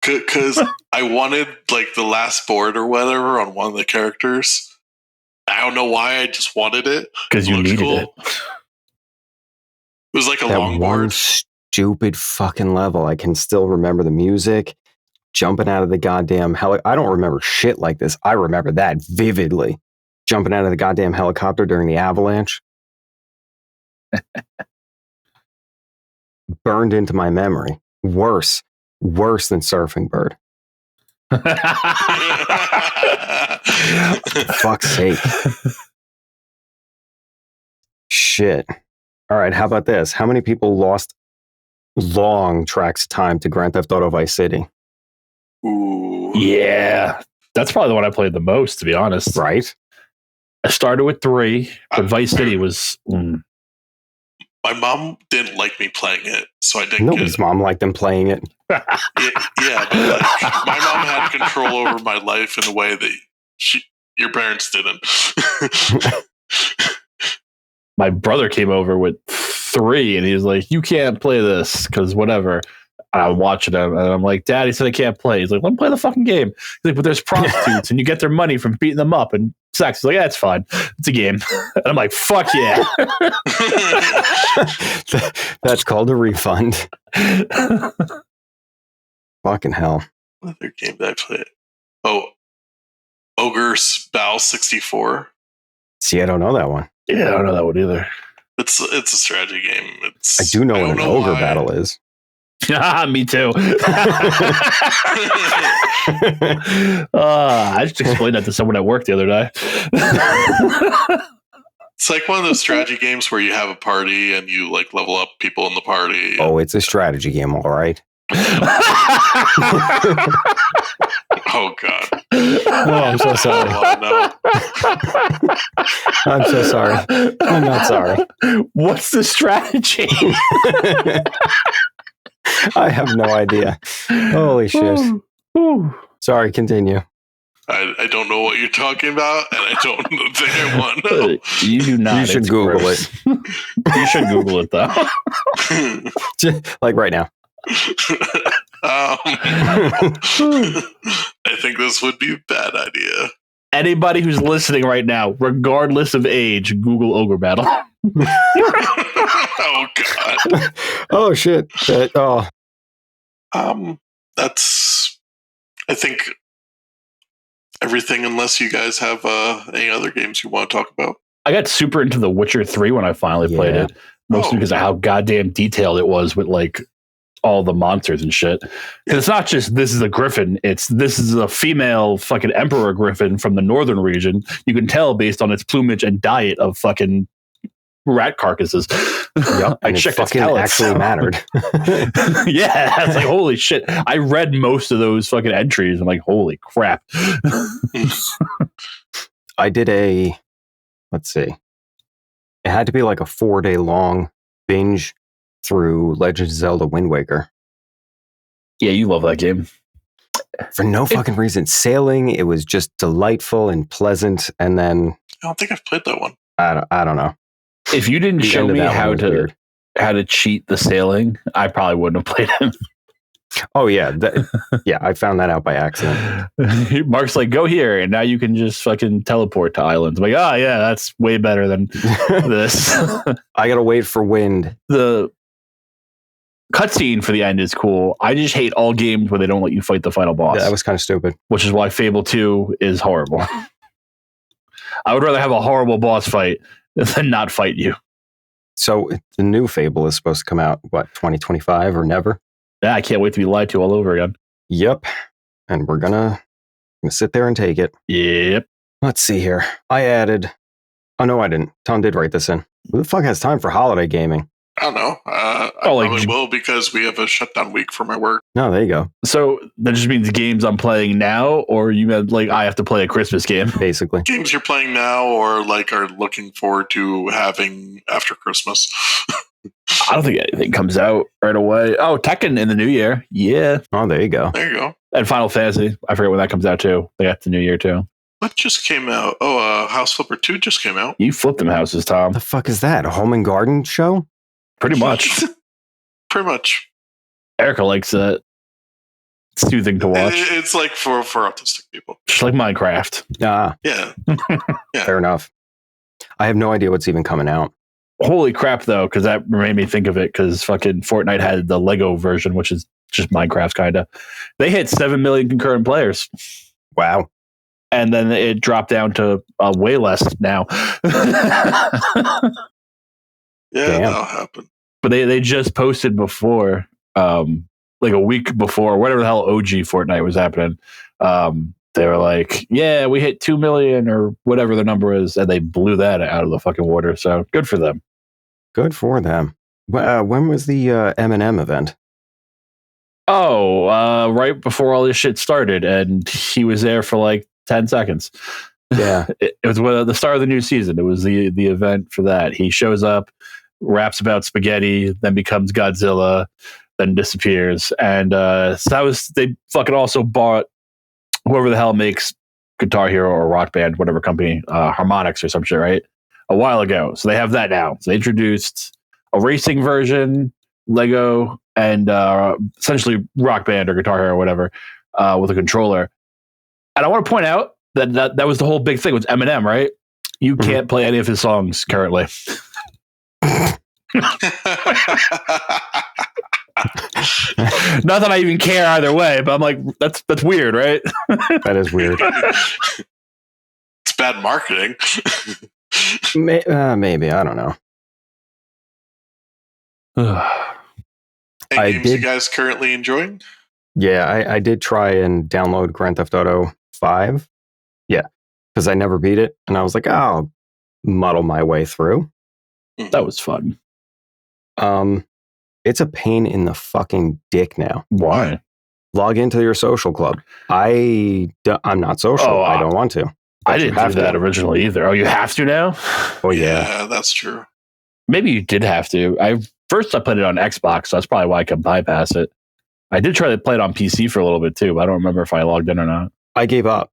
Because I wanted like the last board or whatever on one of the characters. I don't know why, I just wanted it. Because you needed it. It was like a that long one board. Stupid fucking level. I can still remember the music. Jumping out of the goddamn I don't remember shit like this. I remember that vividly. Jumping out of the goddamn helicopter during the avalanche. Burned into my memory. Worse than Surfing Bird. For fuck's sake. Shit. All right, how about this? How many people lost long tracks of time to Grand Theft Auto Vice City? Ooh. Yeah. That's probably the one I played the most, to be honest. Right? I started with 3, but Vice City was... My mom didn't like me playing it, so I didn't Nobody's mom liked them playing it. Yeah, but like, my mom had control over my life in a way that your parents didn't. my brother came over with 3, and he was like, "You can't play this because whatever." And I'm watching him, and I'm like, "Daddy said I can't play." He's like, "Let me play the fucking game." He's like, "But there's prostitutes, and you get their money from beating them up and sex." He's like, "Yeah, it's fine. It's a game." And I'm like, "Fuck yeah!" That's called a refund. Fucking hell. What other game did I play? Oh, Ogre's Bow 64. See, I don't know that one. Yeah, I don't know that one either. It's a strategy game. I do know what an ogre battle is. Me too. I just explained that to someone at work the other day. It's like one of those strategy games where you have a party and you like level up people in the party. Oh, it's a strategy game, all right. Oh God! Oh, I'm so sorry. Oh, no. I'm so sorry. I'm not sorry. What's the strategy? I have no idea. Holy shit. Sorry, continue. I don't know what you're talking about, and I don't think I want to know. You do not. You should Google it. You should Google it, though. Like right now. I think this would be a bad idea. Anybody who's listening right now, regardless of age, Google Ogre Battle. Oh God. Oh shit. That's. I think everything, unless you guys have any other games you want to talk about. I got super into The Witcher 3 when I finally played it, mostly because of how goddamn detailed it was with like all the monsters and shit. And it's not just this is a griffin, this is a female fucking emperor griffin from the northern region. You can tell based on its plumage and diet of fucking rat carcasses. Yep, I checked its pellets. Actually mattered. Yeah, I was like, holy shit. I read most of those fucking entries. I'm like, holy crap. I did let's see. It had to be like a 4-day long binge through Legend of Zelda Wind Waker. Yeah, you love that game. For no fucking reason. Sailing, it was just delightful and pleasant, and then I don't think I've played that one. I don't know. If you didn't show me how to cheat the sailing, I probably wouldn't have played it. Oh yeah, yeah, I found that out by accident. Mark's like, go here, and now you can just fucking teleport to islands. I'm like, oh yeah, that's way better than this. I gotta wait for wind. The cutscene for the end is cool. I just hate all games where they don't let you fight the final boss. Yeah, that was kind of stupid. Which is why Fable 2 is horrible. I would rather have a horrible boss fight than not fight you. So the new Fable is supposed to come out, what, 2025 or never? Yeah, I can't wait to be lied to all over again. Yep. And we're gonna sit there and take it. Yep. Let's see here. I added... Oh, no, I didn't. Tom did write this in. Who the fuck has time for holiday gaming? I don't know. I probably will because we have a shutdown week for my work. No, there you go. So that just means games I'm playing now, or you meant like I have to play a Christmas game? Basically. Games you're playing now or like are looking forward to having after Christmas. I don't think anything comes out right away. Oh, Tekken in the new year. Yeah. Oh, there you go. There you go. And Final Fantasy. I forget when that comes out too. They got the new year too. What just came out? Oh, House Flipper 2 just came out. You flipped them houses, Tom. The fuck is that? A home and garden show? Pretty much. Pretty much. Erica likes it. It's soothing to watch. It's like for autistic people. Just like Minecraft. Ah. Yeah. Yeah. Fair enough. I have no idea what's even coming out. Holy crap, though, because that made me think of it, because fucking Fortnite had the Lego version, which is just Minecraft, kind of. They hit 7 million concurrent players. Wow. And then it dropped down to way less now. Yeah, Damn. that'll happen. But they just posted before, like a week before, whatever the hell OG Fortnite was happening. They were like, yeah, we hit 2 million or whatever the number is. And they blew that out of the fucking water. So good for them. Good for them. When was the Eminem event? Oh, right before all this shit started. And he was there for like 10 seconds. Yeah. It was the start of the new season. It was the event for that. He shows up, raps about spaghetti, then becomes Godzilla, then disappears. And so that was, they fucking also bought whoever the hell makes Guitar Hero or Rock Band, whatever company, Harmonix or some shit, right? a while ago. So they have that now. So they introduced a racing version, Lego, and essentially Rock Band or Guitar Hero or whatever with a controller. And I want to point out that was the whole big thing with Eminem, right? You can't play any of his songs currently. Not that I even care either way, but I'm like, that's weird, right? That is weird. It's bad marketing. Maybe, I don't know. Any games you guys currently enjoying? Yeah, I did try and download Grand Theft Auto 5. Yeah, because I never beat it, and I was like, oh, I'll muddle my way through. That was fun. It's a pain in the fucking dick now. Why? Log into your social club. I'm not social. I don't want to. I didn't do that originally either. Oh, you have to now? Oh, yeah. Yeah, that's true. Maybe you did have to. First I played it on Xbox, so that's probably why I could bypass it. I did try to play it on PC for a little bit too, but I don't remember if I logged in or not. I gave up.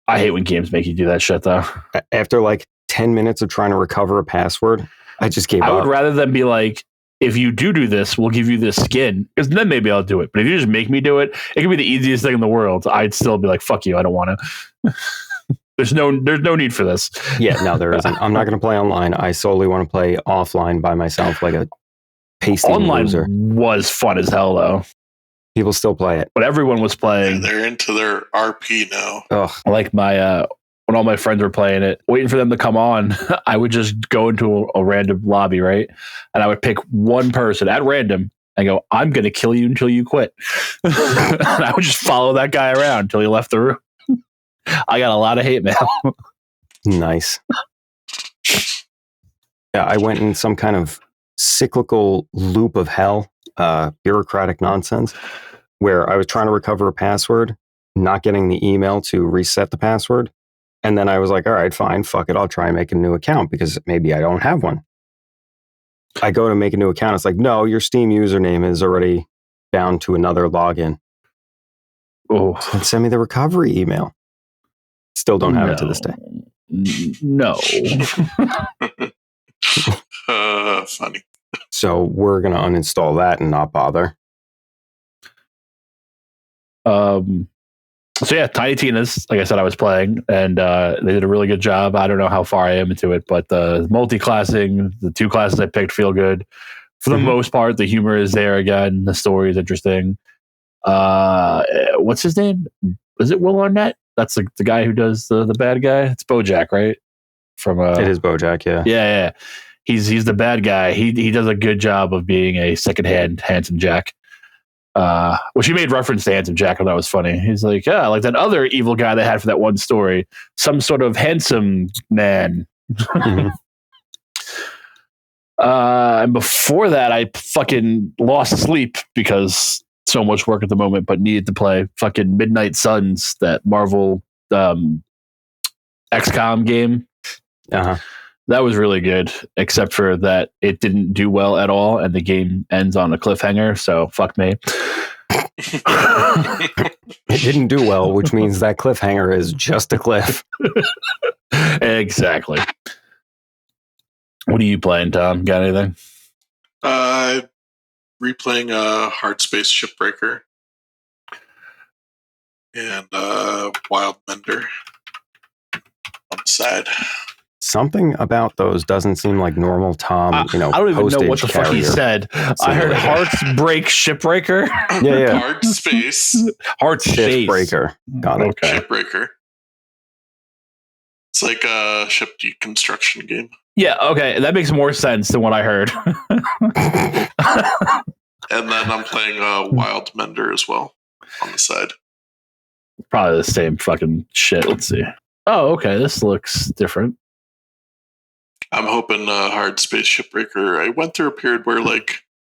I hate when games make you do that shit, though. After like 10 minutes of trying to recover a password, I just gave up. I would rather than be like, if you do this, we'll give you this skin, because then maybe I'll do it. But if you just make me do it, it could be the easiest thing in the world. I'd still be like, fuck you, I don't want to. There's no need for this. Yeah, no, there isn't. I'm not going to play online. I solely want to play offline by myself like a pasty online loser. Was fun as hell, though. People still play it. But everyone was playing. And they're into their RP now. Ugh. Like when all my friends were playing it, waiting for them to come on, I would just go into a random lobby, right? And I would pick one person at random and go, I'm going to kill you until you quit. And I would just follow that guy around until he left the room. I got a lot of hate mail. Nice. Yeah, I went in some kind of cyclical loop of hell, bureaucratic nonsense, where I was trying to recover a password, not getting the email to reset the password. And then I was like, all right, fine, fuck it. I'll try and make a new account because maybe I don't have one. I go to make a new account. It's like, no, your Steam username is already bound to another login. Oh, and send me the recovery email. Still don't have it to this day. No. Funny. So we're going to uninstall that and not bother. So yeah, Tiny Tina's, like I said, I was playing, and they did a really good job. I don't know how far I am into it, but the multi-classing, the two classes I picked feel good. For the most part, the humor is there again. The story is interesting. What's his name? Is it Will Arnett? That's the guy who does the bad guy. It's BoJack, right? From it is BoJack, yeah. Yeah. He's the bad guy. He does a good job of being a secondhand Handsome Jack. Which he made reference to Handsome Jack, and that was funny. He's like, yeah, like that other evil guy they had for that one story, some sort of handsome man. Mm-hmm. And before that, I fucking lost sleep because so much work at the moment, but needed to play fucking Midnight Suns, that Marvel XCOM game. Uh-huh. That was really good, except for that it didn't do well at all, and the game ends on a cliffhanger, so fuck me. It didn't do well, which means that cliffhanger is just a cliff. Exactly. What are you playing, Tom? Got anything? Replaying Hard Space Shipbreaker and Wild Mender on the side. Something about those doesn't seem like normal Tom, I don't even know what the fuck he said. I heard Hearts Break Shipbreaker. Yeah. Hard Space. Hard Space. Shipbreaker. Got it. Okay. Shipbreaker. It's like a ship deconstruction game. Yeah, okay. That makes more sense than what I heard. And then I'm playing Wild Mender as well on the side. Probably the same fucking shit. Let's see. Oh, okay. This looks different. I'm hoping Hard Space Shipbreaker. I went through a period where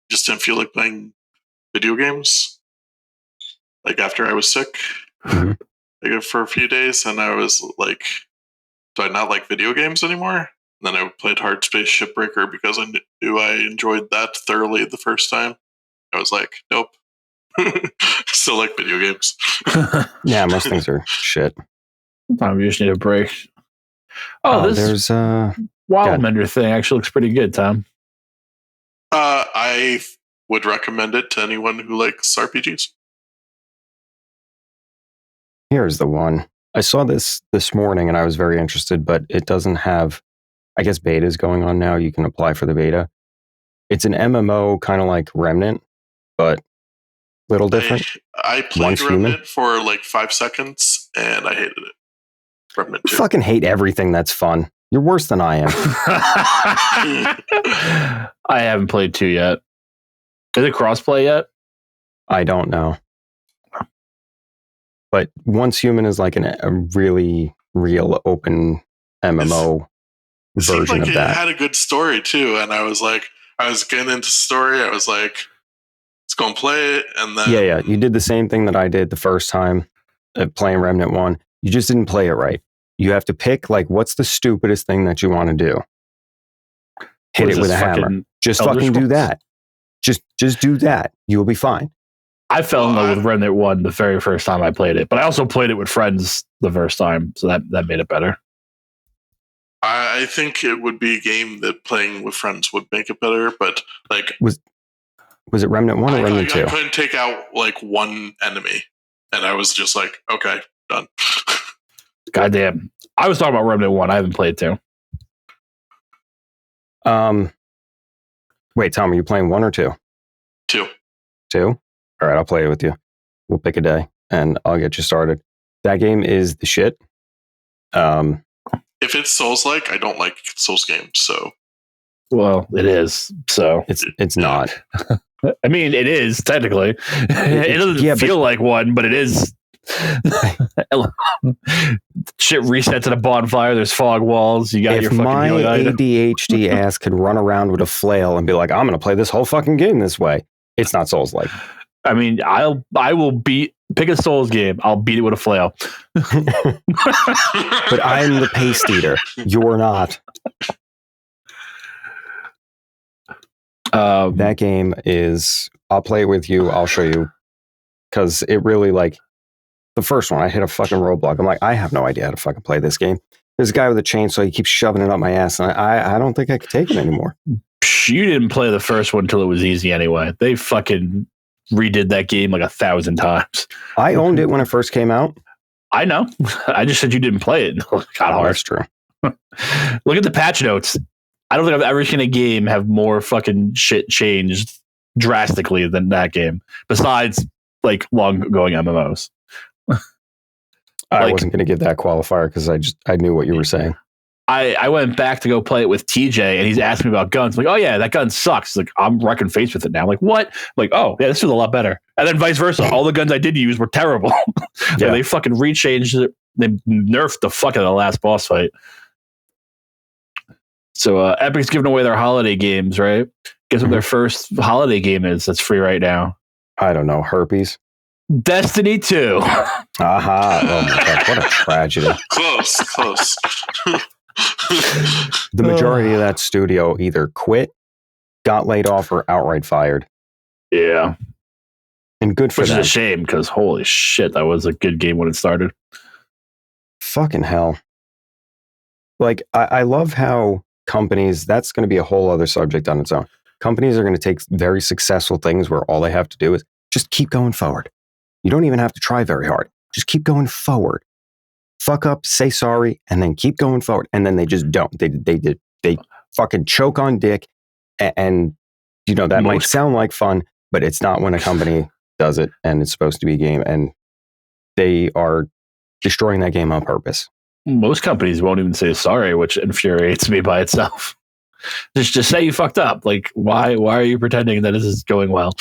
just didn't feel like playing video games. Like after I was sick, for a few days, and I was like, "Do I not like video games anymore?" And then I played Hard Space Shipbreaker because I knew I enjoyed that thoroughly the first time. I was like, "Nope, still like video games." Yeah, most things are shit. Sometimes you just need a break. Oh, there's Wildmender thing actually looks pretty good, Tom. I would recommend it to anyone who likes RPGs. Here's the one. I saw this morning and I was very interested, but it doesn't have, I guess beta is going on now. You can apply for the beta. It's an MMO kind of like Remnant, but little different. I played Remnant for like 5 seconds and I hated it. Remnant 2. You fucking hate everything that's fun. You're worse than I am. I haven't played 2 yet. Is it crossplay yet? I don't know. But Once Human is like a really real open MMO version of that. It had a good story too, and I was getting into story. I was like, let's go and play it, and then yeah. You did the same thing that I did the first time playing Remnant 1. You just didn't play it right. You have to pick like what's the stupidest thing that you want to do. Hit it with a hammer. Just fucking do that. Just do that. You'll be fine. I fell in love with Remnant 1 the very first time I played it, but I also played it with friends the first time, so that made it better. I think it would be a game that playing with friends would make it better, but like was it Remnant 1 or Remnant 2? I couldn't take out like one enemy, and I was just like, okay, done. Goddamn. I was talking about Remnant 1. I haven't played 2. Wait, Tom, are you playing 1 or 2? 2. 2? All right, I'll play it with you. We'll pick a day, and I'll get you started. That game is the shit. If it's Souls-like, I don't like Souls games, so. Well, it is, so. It's not. I mean, it is, technically. It doesn't feel like one, but it is. Shit resets at a bonfire. There's fog walls. You got your fucking my ADHD ass could run around with a flail and be like, I'm going to play this whole fucking game this way. It's not Souls-like. I mean, I will pick a Souls game. I'll beat it with a flail. But I'm the paste eater. You're not. That game is, I'll play it with you. I'll show you. Because it really like, the first one, I hit a fucking roadblock. I'm like, I have no idea how to fucking play this game. There's a guy with a chainsaw. He keeps shoving it up my ass. And I don't think I could take it anymore. You didn't play the first one until it was easy anyway. They fucking redid that game like 1,000 times. I owned it when it first came out. I know. I just said you didn't play it. Got hard. That's true. Look at the patch notes. I don't think I've ever seen a game have more fucking shit changed drastically than that game. Besides, like, long-going MMOs. I wasn't going to give that qualifier because I knew what you were saying. I went back to go play it with TJ, and he's asking me about guns. I'm like, oh yeah, that gun sucks. Like, I'm wrecking face with it now. I'm like, what? I'm like, oh yeah, this is a lot better. And then vice versa. All the guns I did use were terrible. Yeah. They fucking rechanged it. They nerfed the fuck out of the last boss fight. So Epic's giving away their holiday games, right? Guess what their first holiday game is that's free right now? I don't know. Herpes? Destiny 2. Aha. Oh my God. What a tragedy. Close. The majority of that studio either quit, got laid off, or outright fired. Yeah. And good for them. Which is a shame, because holy shit, that was a good game when it started. Fucking hell. Like, I love how companies, that's going to be a whole other subject on its own. Companies are going to take very successful things where all they have to do is just keep going forward. You don't even have to try very hard. Just keep going forward. Fuck up, say sorry, and then keep going forward. And then they just don't. They fucking choke on dick. And you know, that might sound like fun, but it's not when a company does it and it's supposed to be a game. And they are destroying that game on purpose. Most companies won't even say sorry, which infuriates me by itself. Just say you fucked up. Like, why are you pretending that this is going well?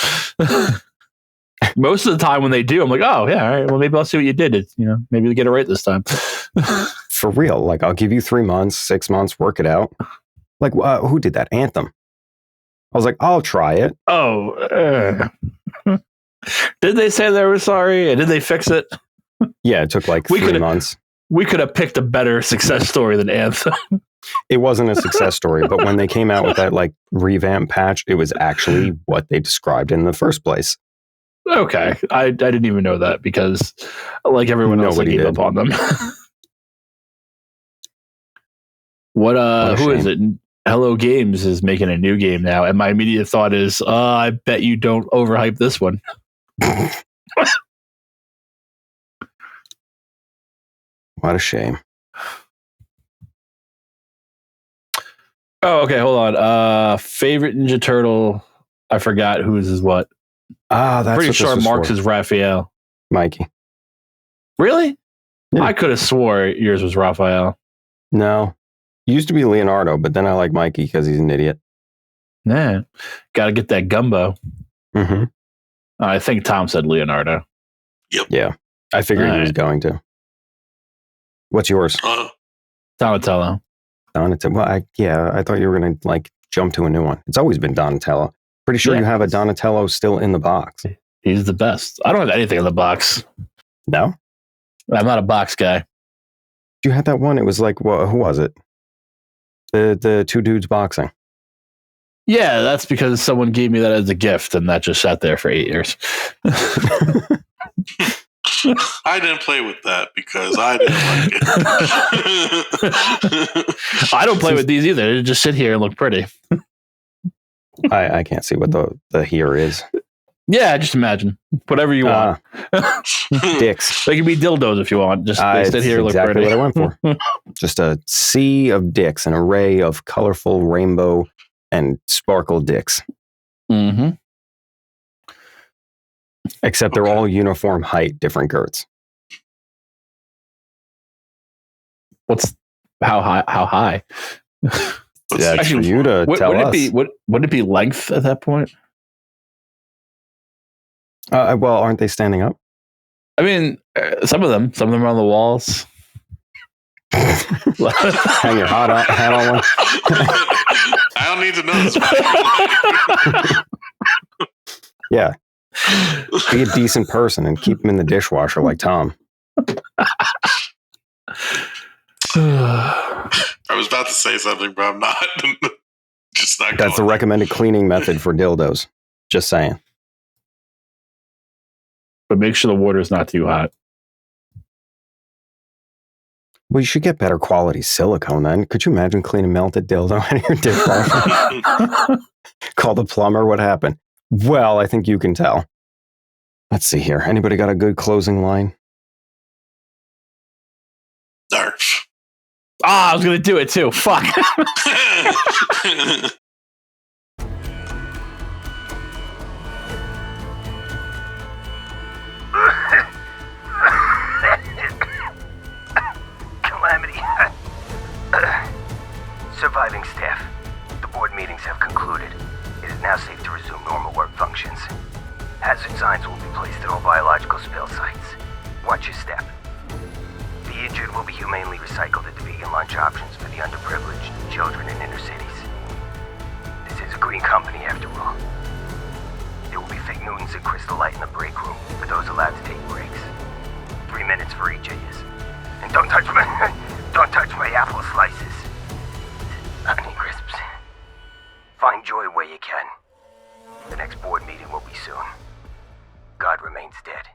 Most of the time when they do, I'm like, oh yeah, all right, well maybe I'll see what you did. Maybe we get it right this time. For real, like I'll give you 3 months, 6 months, work it out. Like who did that? Anthem. I was like, I'll try it. Oh, did they say they were sorry? And did they fix it? Yeah, it took like 3 months. We could have picked a better success story than Anthem. It wasn't a success story, but when they came out with that like revamp patch, it was actually what they described in the first place. Okay, I didn't even know that because, like everyone else, I gave up on them. What a who is shame. it? Hello Games is making a new game now, and my immediate thought is, I bet you don't overhype this one. What a shame. Oh, okay, hold on. Favorite Ninja Turtle, I forgot whose is what. That's Pretty what this sure was Mark's for. is Raphael. Mikey. Really? Yeah. I could have swore yours was Raphael. No. Used to be Leonardo, but then I like Mikey because he's an idiot. Yeah. Got to get that gumbo. Mm-hmm. I think Tom said Leonardo. Yep. Yeah. I figured he was going to. What's yours? Donatello. Donatello. Well, I thought you were going to jump to a new one. It's always been Donatello. Pretty sure you have a Donatello still in the box. He's the best. I don't have anything in the box. No? I'm not a box guy. You had that one. It was like, well, who was it? The two dudes boxing. Yeah, that's because someone gave me that as a gift, and that just sat there for 8 years. I didn't play with that because I didn't like it. I don't play with these either. They just sit here and look pretty. I can't see what the here is. Yeah, just imagine. Whatever you want. Dicks. They can be dildos if you want. Just they sit here and look exactly pretty. what I went for. Just a sea of dicks, an array of colorful rainbow and sparkle dicks. Mm-hmm. Except they're all uniform height, different girths. How high? Yeah, actually, for you to tell us. Would it be length at that point? Well, aren't they standing up? I mean, some of them are on the walls. Hang your hat on one. I don't need to know this. Yeah. Be a decent person and keep them in the dishwasher like Tom. I was about to say something, but I'm not. Just not. That's the recommended cleaning method for dildos. Just saying. But make sure the water is not too hot. Well, you should get better quality silicone then. Could you imagine cleaning melted dildo out of your dishwasher? Call the plumber. What happened? Well, I think you can tell. Let's see here. Anybody got a good closing line? Narf. I was going to do it too. Fuck. Calamity. Surviving staff. The board meetings have concluded. It is now safe to resume normal work functions. Hazard signs will be placed at all biological spill sites. Watch your step. The injured will be humanely recycled into vegan lunch options for the underprivileged and children in inner cities. This is a green company after all. There will be fig Newtons and Crystal Light in the break room for those allowed to take breaks. 3 minutes for each of you. And don't touch my apple slices. Honey crisps. Find joy where you can. The next board meeting will be soon. God remains dead.